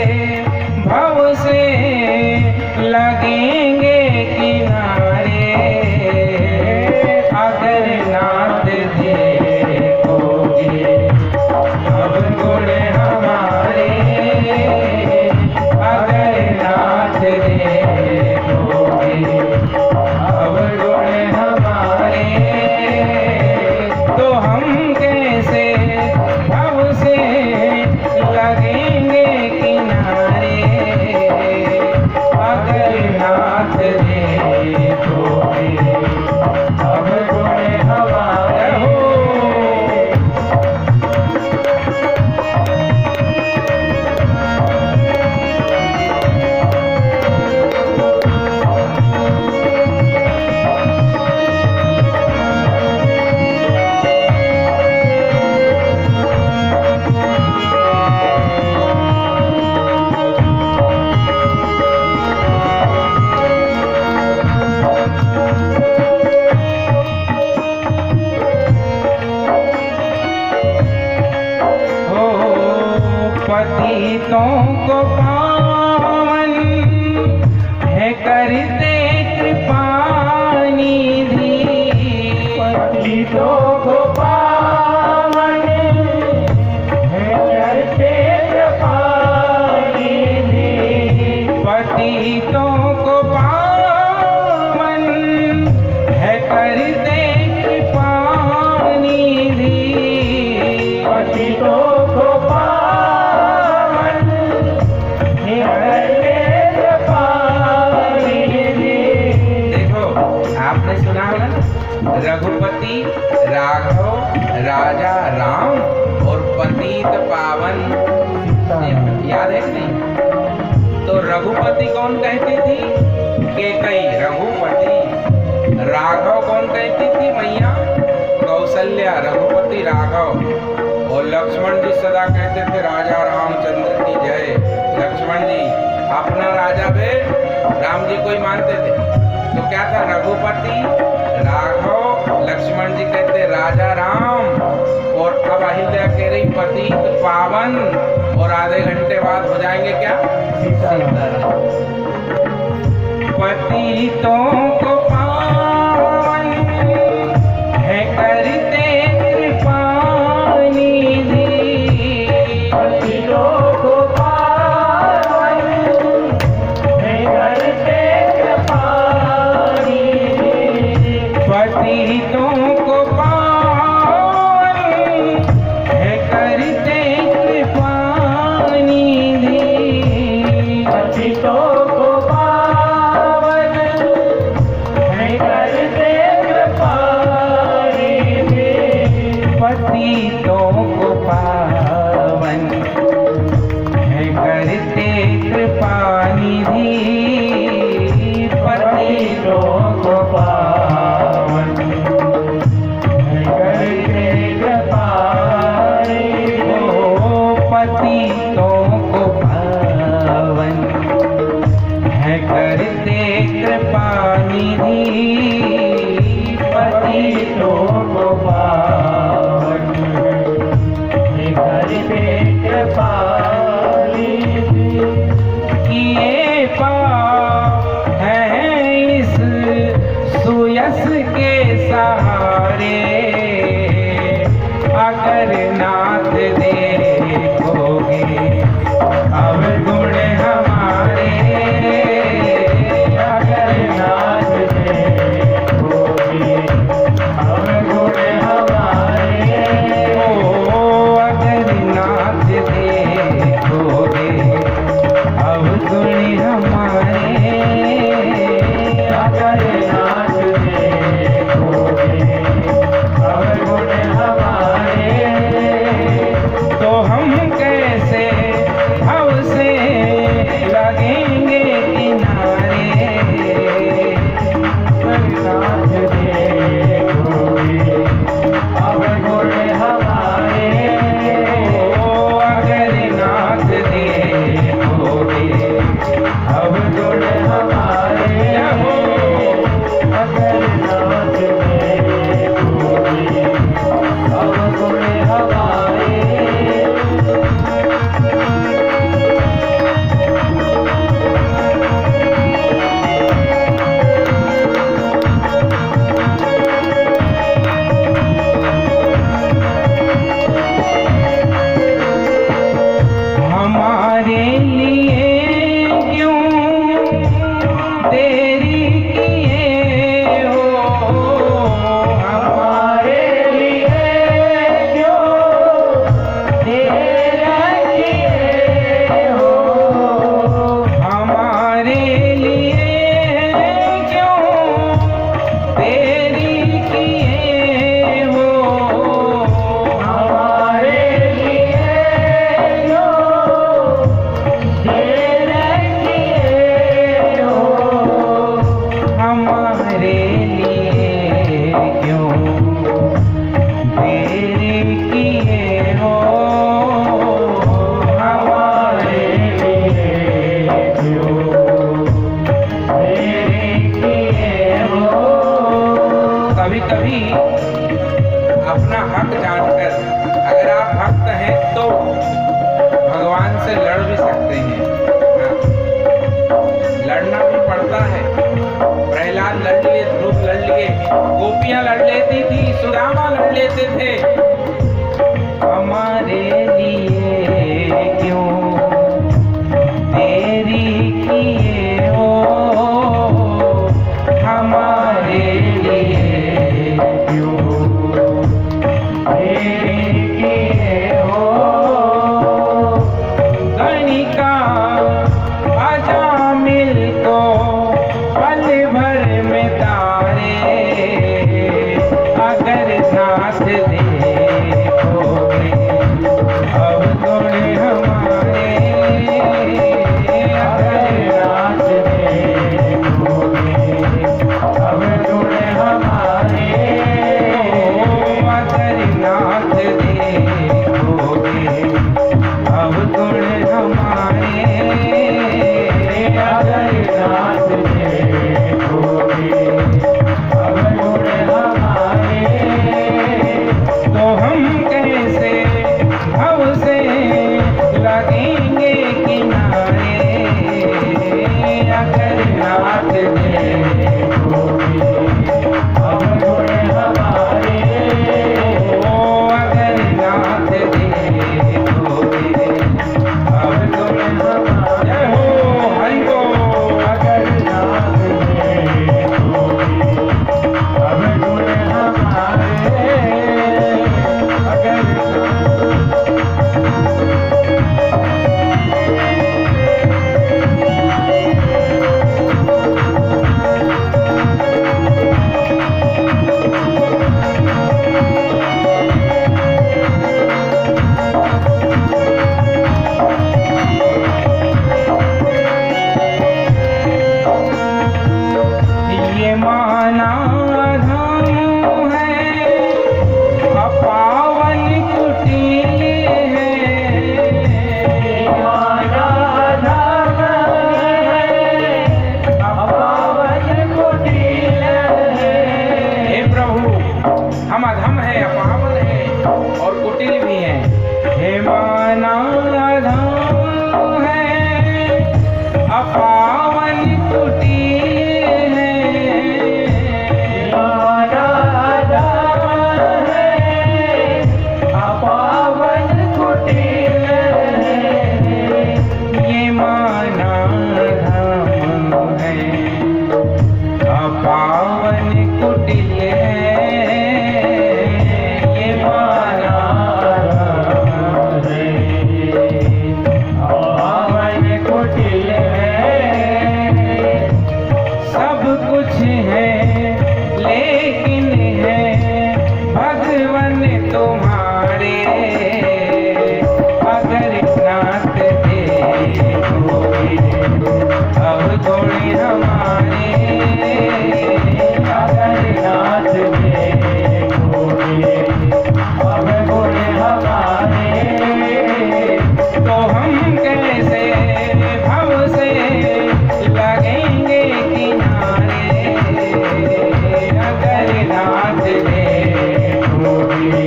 [SPEAKER 1] भव से लगेंगे किनारे। अगर नाथ देखोगे अब गुण हमारे, अगर नाथ देखोगे अब गुण हमारे, तो हम कैसे भव से लगेंगे किनारे। अगर नाथ देखोगे
[SPEAKER 2] अब गुण हमारे,
[SPEAKER 1] पतितों को पावन है करते कृपा निधि।
[SPEAKER 2] पतितों को पावन है करते कृपा निधि।
[SPEAKER 1] पतितों को पावन है करते कृपा निधि।
[SPEAKER 2] पतितों को
[SPEAKER 1] आपने सुना होगा ना, रघुपति राघव राजा राम और पतित पावन, याद है कि नहीं? तो रघुपति कौन कहती थी? कैकेयी रघुपति। राघव कौन कहती थी? मैया कौशल्या। रघुपति राघव। और लक्ष्मण जी सदा कहते थे राजा रामचंद्र की जय। लक्ष्मण जी अपना राजा बे राम जी को ही मानते थे, तो क्या था? रघुपति राघव। लक्ष्मण जी कहते राजा राम, और अब अहिल्या कह रही पतित पावन, और आधे घंटे बाद हो जाएंगे क्या? सीताराम। पतितों को पावन है करते कृपा निधि।
[SPEAKER 2] पतितों को पावन है करते कृपा निधि।
[SPEAKER 1] पतितों को पावन है करते कृपा निधि।
[SPEAKER 2] पतितों को पावन है करते कृपा निधि।
[SPEAKER 1] पतितों को पावन है करते कृपा निधि।
[SPEAKER 2] पतितों को पावन है करते कृपा निधि।
[SPEAKER 1] पतितों को पावन है करते कृपा निधि।
[SPEAKER 2] पतितों को पावन है करते कृपा निधि।
[SPEAKER 1] किए पाप हैं इस सुयस के सहारे। अगर नाथ देखोगे कभी कभी अपना हक जानकर, अगर आप भक्त हैं तो भगवान से लड़ भी सकते हैं। लड़ना भी पड़ता है। प्रहलाद लड़ लिए, ध्रुव लड़ लिए, गोपियां लड़ लेती थी, सुदामा लड़ लेते थे। हमारे लिए क्यों देरी किए हो, हमारे लिए क्यों देरी किए हो। गणिका अजामिल को पल भर में तारे, अगर साथ देखोगे अब गुण हमारे, अगर साथ देखोगे अब गुण हमारे, अगर नाथ देखोगे अब गुण हमारे, अगर नाथ देखोगे अब गुण हमारे। तो हम कैसे भव से लगेंगे किनारे, अगर नाथ देखोगे अब गुण हमारे, अगर नाथ देखोगे अब गुण हमारे। जय हो हरि बोल। अगर नाथ देखोगे अब गुण हमारे, अगर ये माना धाम है, अपावन कुटीर है, माना धाम है, अपावन कुटीर है। हे प्रभु, हम अधम है, अपावन है और कुटिल भी हैं। हे माना धाम है, अपावन कुटीर है, अपावन कुटीर है। ये माना धाम है, अपावन कुटीर है, ये माना धाम है, अपावन कुटीर है। सब कुछ है लेकिन है भगवन तुम्हारे, अगर नाथ देखोगे अब गुण हमारे, अगर नाथ देखोगे अब गुण हमारे। तो हम कैसे भव से लगेंगे किनारे, अगर नाथ देखोगे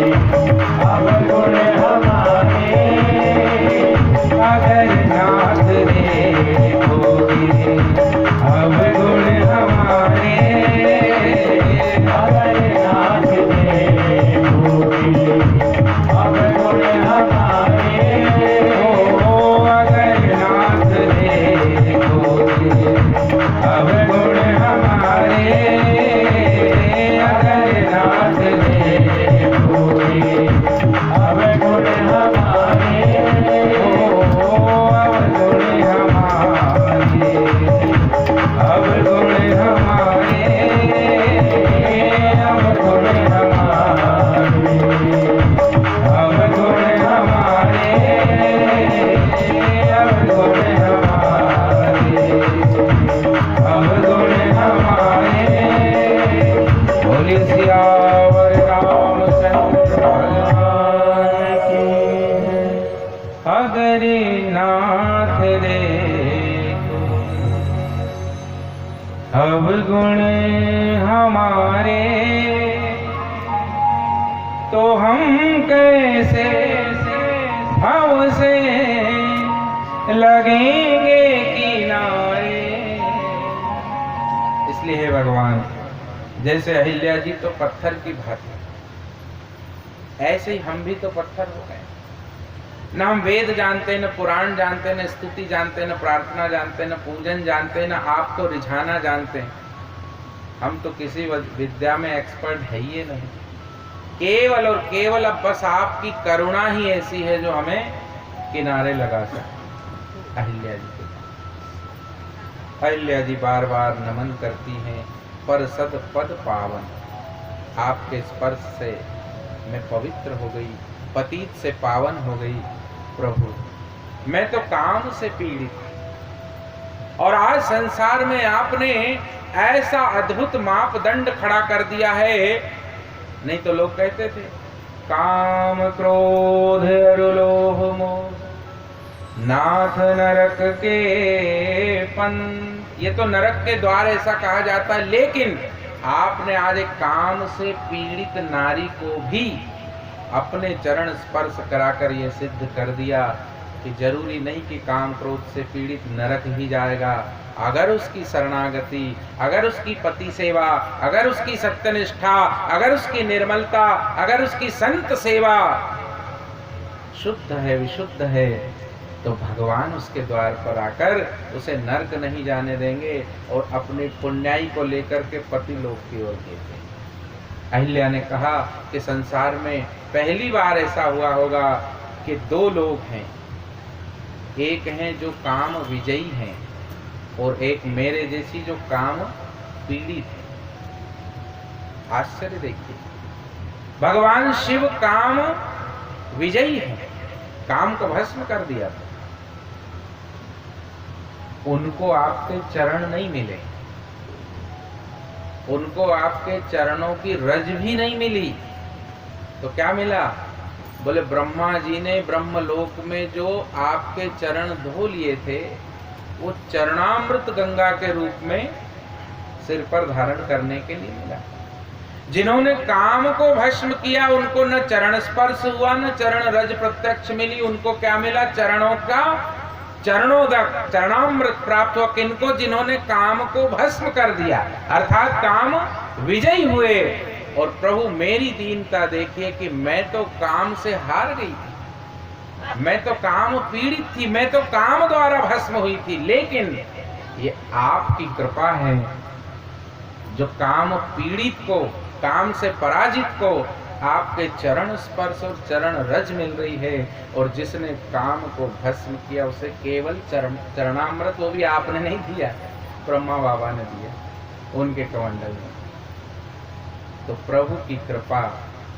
[SPEAKER 1] अब गुण हमारे, अगर नाथ देखोगे अब गुण हमारे, अगर नाथ देखोगे अब गुण हमारे, अगर नाथ देखोगे अब गुण हमारे, अगर नाथ देखोगे अब गुण हमारे, अब गुण हमारे, अब गुण हमारे, अब गुण हमारे, अब गुण हमारे, अब गुण हमारे, अब गुण हमारे। बोलिए सियावर रामचंद्र भगवान की। अगर नाथ देखो अब गुण हमारे, तो हम कैसे भाव से लगेंगे किनारे। इसलिए हे भगवान, जैसे अहिल्या जी तो पत्थर की भांति, ऐसे ही हम भी तो पत्थर हो गए। न हम वेद जानते, न पुराण जानते, न स्तुति जानते, न प्रार्थना जानते, न पूजन जानते, न आपको रिझाना जानते। हम तो किसी विद्या में एक्सपर्ट है ही नहीं। केवल और केवल अब बस आपकी करुणा ही ऐसी है जो हमें किनारे लगा सके। अहिल्या जी के अहिल्या जी बार बार नमन करती हैं, पर सद पद पावन, आपके स्पर्श से मैं पवित्र हो गई, पतित से पावन हो गई। प्रभु, मैं तो काम से पीड़ित, और आज संसार में आपने ऐसा अद्भुत मापदंड खड़ा कर दिया है। नहीं तो लोग कहते थे काम क्रोध अरुलोभ मोह नाथ नरक के पंथ। ये तो नरक के द्वार ऐसा कहा जाता है, लेकिन आपने आज एक काम से पीड़ित नारी को भी अपने चरण स्पर्श कराकर ये सिद्ध कर दिया कि जरूरी नहीं कि काम क्रोध से पीड़ित नरक ही जाएगा। अगर उसकी शरणागति, अगर उसकी पति सेवा, अगर उसकी सत्यनिष्ठा, अगर उसकी निर्मलता, अगर उसकी संत सेवा शुद्ध है, विशुद्ध है, तो भगवान उसके द्वार पर आकर उसे नरक नहीं जाने देंगे और अपनी पुण्याई को लेकर के पति लोक की ओर देते। अहिल्या ने कहा कि संसार में पहली बार ऐसा हुआ होगा कि दो लोग हैं, एक हैं जो काम विजयी हैं और एक मेरे जैसी जो काम पीड़ित है। आश्चर्य देखिए, भगवान शिव काम विजयी है, काम को भस्म कर दिया था। उनको आपके चरण नहीं मिले, उनको आपके चरणों की रज भी नहीं मिली। तो क्या मिला? बोले ब्रह्मा जी ने ब्रह्मलोक में जो आपके चरण धो लिए थे, वो चरणामृत गंगा के रूप में सिर पर धारण करने के लिए मिला। जिन्होंने काम को भस्म किया, उनको न चरण स्पर्श हुआ, न चरण रज प्रत्यक्ष मिली। उनको क्या मिला? चरणों का चरणोदक, चरणामृत प्राप्त हुआ। किनको? जिन्होंने काम को भस्म कर दिया, अर्थात काम विजयी हुए। और प्रभु, मेरी दीनता देखिए कि मैं तो काम से हार गई थी, मैं तो काम पीड़ित थी, मैं तो काम द्वारा भस्म हुई थी, लेकिन ये आपकी कृपा है जो काम पीड़ित को, काम से पराजित को आपके चरण स्पर्श और चरण रज मिल रही है। और जिसने काम को भस्म किया उसे केवल चरणामृत, वो भी आपने नहीं दिया, ब्रह्मा बाबा ने दिया उनके कमंडल में। तो प्रभु की कृपा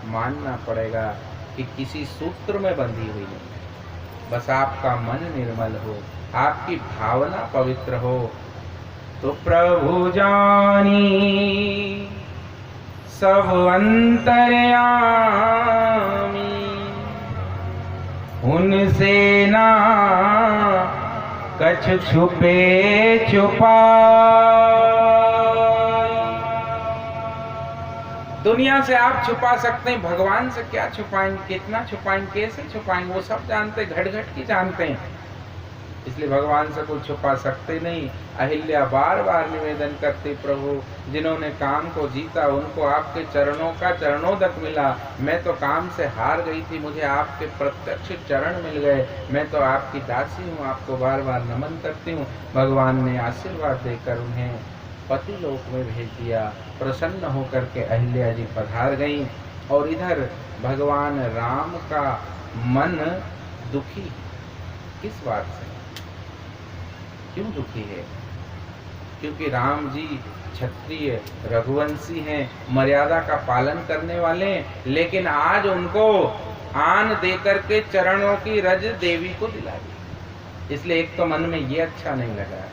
[SPEAKER 1] मानना पड़ेगा कि किसी सूत्र में बंधी हुई नहीं, बस आपका मन निर्मल हो, आपकी भावना पवित्र हो। तो प्रभु जानी सब अंतर्यामी, उनसे ना कछ छुपे छुपा। दुनिया से आप छुपा सकते हैं, भगवान से क्या छुपाएंगे? कितना छुपाएंगे? कैसे छुपाएंगे? वो सब जानते, घट घट की जानते हैं, इसलिए भगवान से कुछ छुपा सकते नहीं। अहिल्या बार बार निवेदन करती, प्रभु जिन्होंने काम को जीता उनको आपके चरणों का चरणोदक मिला। मैं तो काम से हार गई थी, मुझे आपके प्रत्यक्ष चरण मिल गए, मैं तो आपकी दासी हूँ, आपको बार बार नमन करती हूँ। भगवान ने आशीर्वाद देकर उन्हें पति लोक में भेज दिया। प्रसन्न होकर के अहिल्या जी पधार गईं। और इधर भगवान राम का मन दुखी, किस बात से? क्यों दुखी है? क्योंकि राम जी क्षत्रिय रघुवंशी हैं, मर्यादा का पालन करने वाले, लेकिन आज उनको आन देकर के चरणों की रज देवी को दिला दी। इसलिए एक तो मन में ये अच्छा नहीं लग रहा है,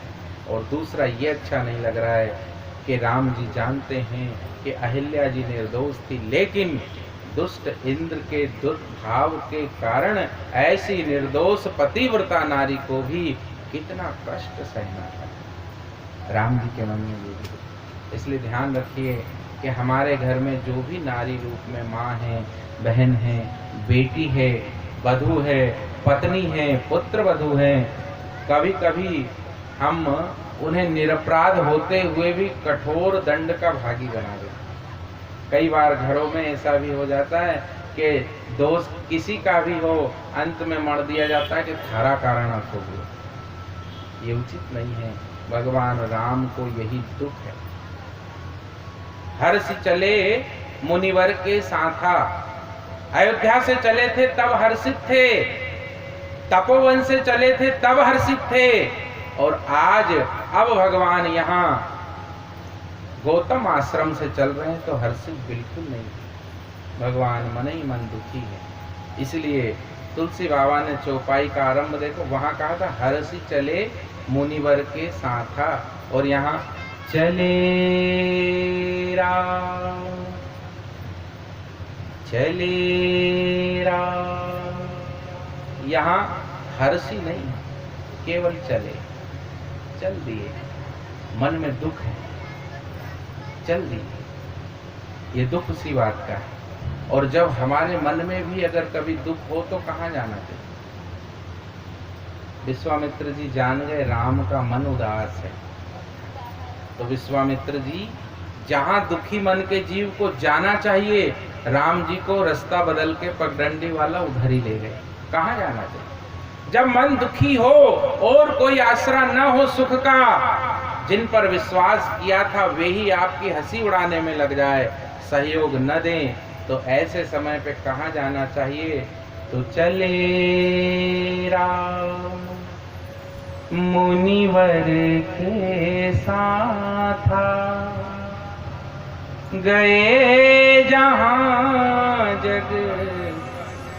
[SPEAKER 1] और दूसरा ये अच्छा नहीं लग रहा है कि राम जी जानते हैं कि अहिल्या जी निर्दोष थी, लेकिन दुष्ट इंद्र के दुर्भाव के कारण ऐसी निर्दोष पतिव्रता नारी को भी कितना कष्ट सहना था। राम जी के मन में ये भी, इसलिए ध्यान रखिए, कि हमारे घर में जो भी नारी रूप में माँ है, बहन है, बेटी है, वधू है, पत्नी है, पुत्र वधू है, कभी कभी हम उन्हें निरपराध होते हुए भी कठोर दंड का भागी बना देते। कई बार घरों में ऐसा भी हो जाता है कि दोष किसी का भी हो, अंत में मर दिया जाता है कि थारा कारण हो गया। ये उचित नहीं है। भगवान राम को यही दुख है। हर्ष चले मुनिवर के साथा, अयोध्या से चले थे तब हर्षित थे, तपोवन से चले थे तब हर्षित थे, और आज अब भगवान यहाँ गौतम आश्रम से चल रहे हैं तो हर्षित बिल्कुल नहीं। भगवान मन ही मन दुखी है। इसलिए तुलसी बाबा ने चौपाई का आरंभ देखो, वहां कहा था हर्षि चले मुनिवर के साथा, और यहाँ चले राम चले राम, यहाँ हर्षि नहीं, केवल चले, चल दिए। मन में दुख है, चल दिए। ये दुख उसी बात का है। और जब हमारे मन में भी अगर कभी दुख हो तो कहाँ जाना चाहिए? विश्वामित्र जी जान गए राम का मन उदास है, तो विश्वामित्र जी जहां दुखी मन के जीव को जाना चाहिए, राम जी को रास्ता बदल के पगडंडी वाला उधर ही ले गए। कहाँ जाना चाहिए? जब मन दुखी हो और कोई आसरा न हो सुख का, जिन पर विश्वास किया था वे ही आपकी हंसी उड़ाने में लग जाए, सहयोग न दें, तो ऐसे समय पे कहाँ जाना चाहिए? तो चले राम मुनिवर के साथा, गए जहां जग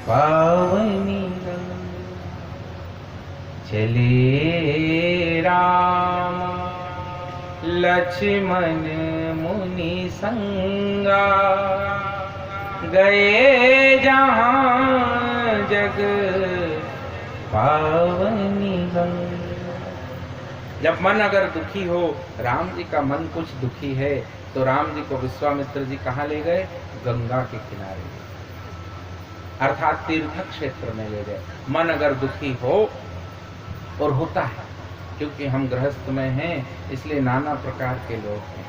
[SPEAKER 1] पावनी, चले राम लक्ष्मण मुनि संगा, गए जहां जग पावनी गंगा। जब मन अगर दुखी हो, राम जी का मन कुछ दुखी है, तो राम जी को विश्वामित्र जी कहाँ ले गए? गंगा के किनारे, अर्थात तीर्थ क्षेत्र में ले गए। मन अगर दुखी हो, और होता है क्योंकि हम गृहस्थ में हैं, इसलिए नाना प्रकार के लोग हैं।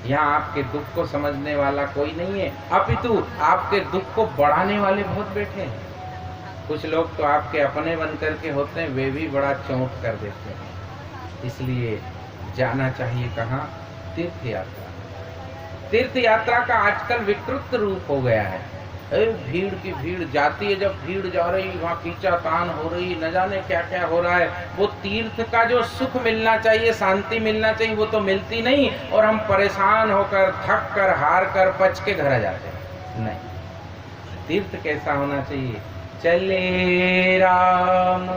[SPEAKER 1] यहाँ आपके दुख को समझने वाला कोई नहीं है, अपितु आपके दुख को बढ़ाने वाले बहुत बैठे हैं। कुछ लोग तो आपके अपने बन करके होते हैं, वे भी बड़ा चोट कर देते हैं। इसलिए जाना चाहिए कहाँ? तीर्थ यात्रा। तीर्थ यात्रा का आजकल विकृत रूप हो गया है। भीड़ की भीड़ जाती है, जब भीड़ जा रही, वहाँ खींचातान हो रही, न जाने क्या क्या हो रहा है। वो तीर्थ का जो सुख मिलना चाहिए, शांति मिलना चाहिए, वो तो मिलती नहीं, और हम परेशान होकर, थक कर, हार कर, पच के घर आ जाते हैं। नहीं, तीर्थ कैसा होना चाहिए? चले राम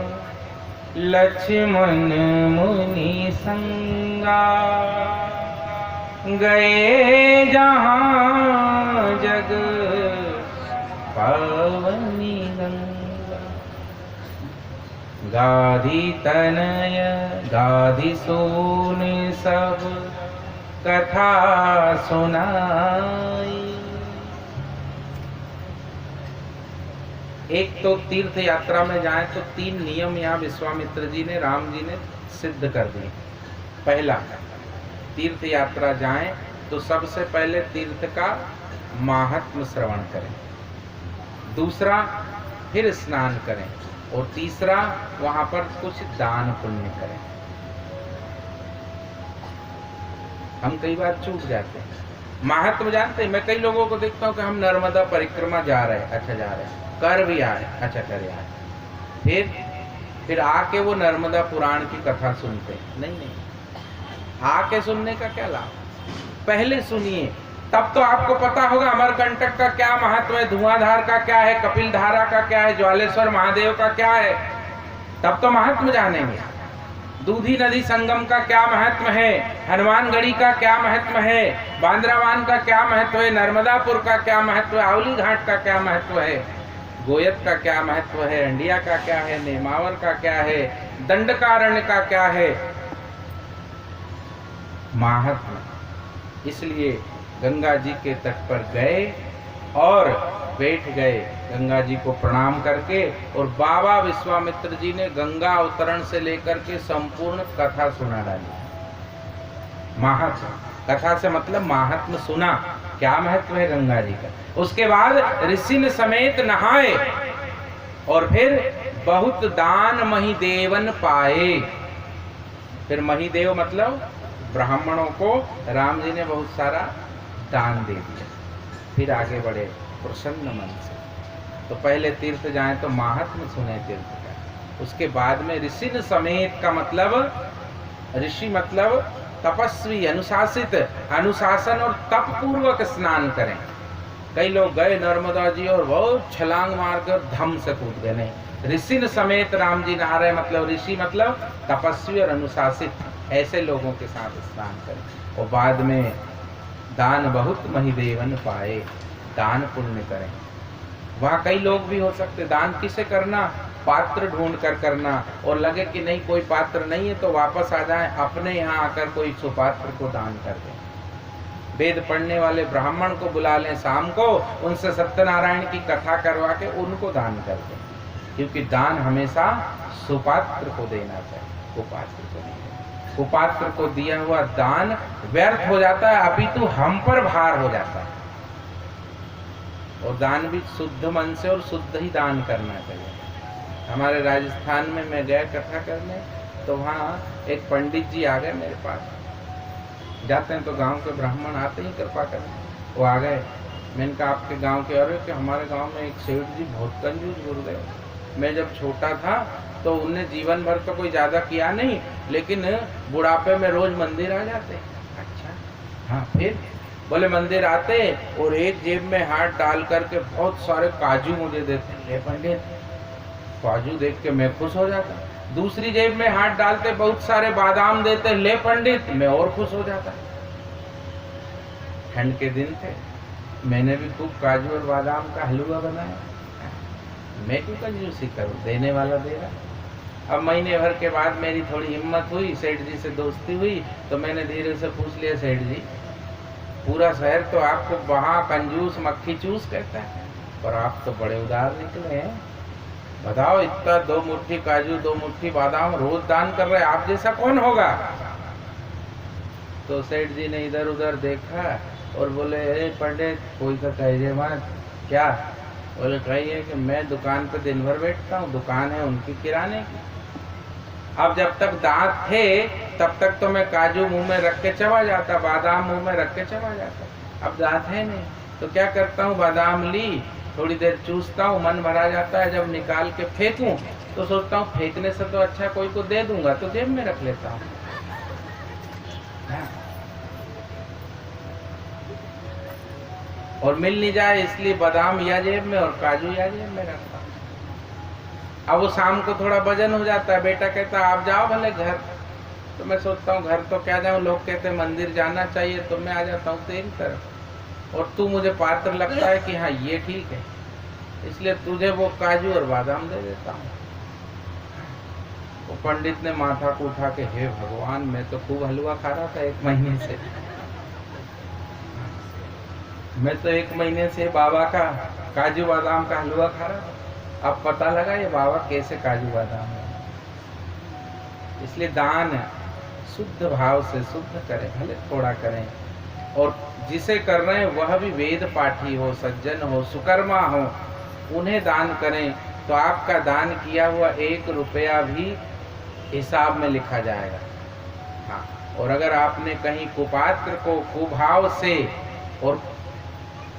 [SPEAKER 1] लक्ष्मण मुनि संगा, गए जहां जग पावनी गंगा। गाधी तनय गाधी सोन सब कथा सुनाई। एक तो तीर्थ यात्रा में जाए तो 3 नियम यहाँ विश्वामित्र जी ने, राम जी ने सिद्ध कर दिए। पहला, तीर्थ यात्रा जाएं तो सबसे पहले तीर्थ का महात्म्य श्रवण करें। दूसरा, फिर स्नान करें। और तीसरा, वहां पर कुछ दान पुण्य करें। हम कई बार चूक जाते हैं। महात्म्य जानते हैं, मैं कई लोगों को देखता हूँ कि हम नर्मदा परिक्रमा जा रहे हैं, अच्छा जा रहे हैं, कर भी आए, अच्छा कर आए, फिर आके वो नर्मदा पुराण की कथा सुनते। नहीं, आके सुनने का क्या लाभ? पहले सुनिए, तब तो आपको पता होगा अमरकंटक का क्या महत्व है, धुआंधार का क्या है, कपिल धारा का क्या है, ज्वालेश्वर महादेव का क्या है, तब तो महत्व जानेंगे। दूधी नदी संगम का क्या महत्व है, हनुमानगढ़ी का क्या महत्व है, बांद्रावान का क्या महत्व है, नर्मदापुर का क्या महत्व है, आवली घाट का क्या महत्व है, गोयत का क्या महत्व है, इंडिया का क्या है, नेमावर का क्या है, दंडकारण्य का क्या है, महात्मा। इसलिए गंगा जी के तट पर गए और बैठ गए गंगा जी को प्रणाम करके। और बाबा विश्वामित्र जी ने गंगा अवतरण से लेकर के संपूर्ण कथा सुना डाली। महात्म कथा से मतलब महात्म सुना, क्या महत्व है गंगा जी का। उसके बाद ऋषि समेत नहाए और फिर बहुत दान महिदेवन पाए। फिर महिदेव मतलब ब्राह्मणों को राम जी ने बहुत सारा दान दे दिया। फिर आगे बढ़े प्रसन्न मन से। तो पहले तीर्थ जाए तो महात्म सुने तीर्थ का। उसके बाद में ऋषि समेत का मतलब, ऋषि मतलब तपस्वी, अनुशासित, अनुशासन और तप पूर्वक स्नान करें। कई लोग गए नर्मदा जी और बहुत छलांग मारकर धम से कूद गए। नहीं, ऋषि समेत राम जी नहा रहे, मतलब ऋषि मतलब तपस्वी और अनुशासित, ऐसे लोगों के साथ स्नान करें। और बाद में दान बहुत महिदेवन पाए, दान पुण्य करें। वहाँ कई लोग भी हो सकते। दान किसे करना? पात्र ढूंढ कर करना। और लगे कि नहीं कोई पात्र नहीं है तो वापस आ जाए, अपने यहाँ आकर कोई सुपात्र को दान कर दें। वेद पढ़ने वाले ब्राह्मण को बुला लें शाम को, उनसे सत्यनारायण की कथा करवा के उनको दान कर दें। क्योंकि दान हमेशा सुपात्र को देना चाहिए, कुपात्र को नहीं देना। कुपात्र को दिया हुआ दान व्यर्थ हो जाता है, अपितु हम पर भार हो जाता है। और दान भी शुद्ध मन से और शुद्ध ही दान करना चाहिए। हमारे राजस्थान में मैं गया कथा करने, तो वहाँ एक पंडित जी आ गए मेरे पास। जाते हैं तो गांव के ब्राह्मण आते ही कृपा करने। वो आ गए, मैंने कहा आपके गांव के? अरे कि हमारे गांव में एक सेठ जी बहुत कंजूस गुरुदेव। मैं जब छोटा था तो उनने जीवन भर तो कोई ज्यादा किया नहीं, लेकिन बुढ़ापे में रोज मंदिर आ जाते। अच्छा, हाँ। फिर बोले मंदिर आते और एक जेब में हाथ डाल करके बहुत सारे काजू मुझे देते। ले पंडित, काजू देख के मैं खुश हो जाता। दूसरी जेब में हाथ डालते बहुत सारे बादाम देते। ले पंडित, मैं और खुश हो जाता। ठंड के दिन थे, मैंने भी खूब काजू और बादाम का हलवा बनाया। मैं क्यों कंजूसी करूं, देने वाला दे रहा। अब महीने भर के बाद मेरी थोड़ी हिम्मत हुई, सेठ जी से दोस्ती हुई, तो मैंने धीरे से पूछ लिया, सेठ जी पूरा शहर तो आपको वहाँ कंजूस मक्खी चूस कहता है, पर आप तो बड़े उदार निकले हैं। बताओ, इतना 2 मुट्ठी काजू 2 मुट्ठी बादाम रोज दान कर रहे, आप जैसा कौन होगा? तो सेठ जी ने इधर उधर देखा और बोले, पंडित कोई तो कहिए मत। क्या? बोले कहिए कि मैं दुकान पे दिन भर बैठता हूँ, दुकान है उनकी किराने की। अब जब तक दांत थे तब तक तो मैं काजू मुंह में रख के चबा जाता, बादाम मुंह में रख के चबा जाता। अब दांत है नहीं तो क्या करता हूँ, बादाम ली, थोड़ी देर चूसता हूँ, मन भरा जाता है। जब निकाल के फेंकूं तो सोचता हूँ फेंकने से तो अच्छा कोई को दे दूंगा, तो जेब में रख लेता हूँ। और मिल नहीं जाए इसलिए बादाम या जेब में और काजू या जेब में रखता हूँ। अब वो शाम को थोड़ा वजन हो जाता है, बेटा कहता आप जाओ भले घर, तो मैं सोचता हूँ घर तो क्या जाऊँ, लोग कहते हैं मंदिर जाना चाहिए, तो मैं आ जाता हूँ तेरी तरफ। और तू मुझे पात्र लगता है कि हाँ ये ठीक है, इसलिए तुझे वो काजू और बादाम दे देता हूँ। वो पंडित ने माथा को उठा के, हे भगवान, मैं तो खूब हलवा खा रहा था 1 महीने से। मैं तो 1 महीने से बाबा का काजू बादाम का हलवा खा रहा था, अब पता लगा ये बाबा कैसे काजू बादाम है। इसलिए दान शुद्ध भाव से शुद्ध करें, भले थोड़ा करें। और जिसे कर रहे हैं वह भी वेद पाठी हो, सज्जन हो, सुकर्मा हो, उन्हें दान करें तो आपका दान किया हुआ 1 रुपया भी हिसाब में लिखा जाएगा। हाँ, और अगर आपने कहीं कुपात्र को कुभाव से और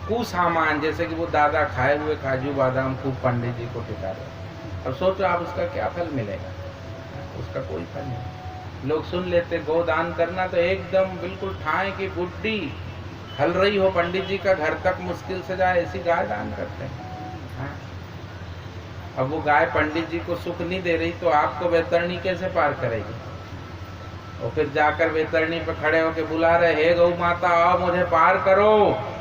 [SPEAKER 1] कुसामान, जैसे कि वो दादा खाए हुए काजू बादाम खूब पंडित जी को टिका रहे, अब सोचो आप उसका क्या फल मिलेगा? उसका कोई फल नहीं। लोग सुन लेते गोदान करना तो एकदम बिल्कुल ठाए की बुड्ढी हल रही हो, पंडित जी का घर तक मुश्किल से जाए, ऐसी गाय दान करते हैं। हाँ? अब वो गाय पंडित जी को सुख नहीं दे रही तो आपको वैतरणी कैसे पार करेगी? और फिर जाकर वैतरणी पे खड़े होके बुला रहे, हे गौ माता आओ मुझे पार करो,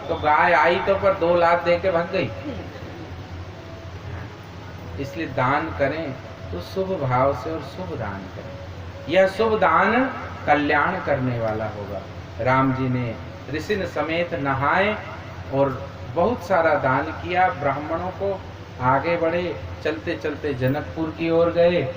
[SPEAKER 1] तो गाय आई तो पर 2 लात दे के भाग गई। इसलिए दान करें तो शुभ भाव से और शुभ दान करें। यह शुभ दान कल्याण करने वाला होगा। राम जी ने ऋषि समेत नहाए और बहुत सारा दान किया, ब्राह्मणों को आगे बढ़े, चलते चलते जनकपुर की ओर गए।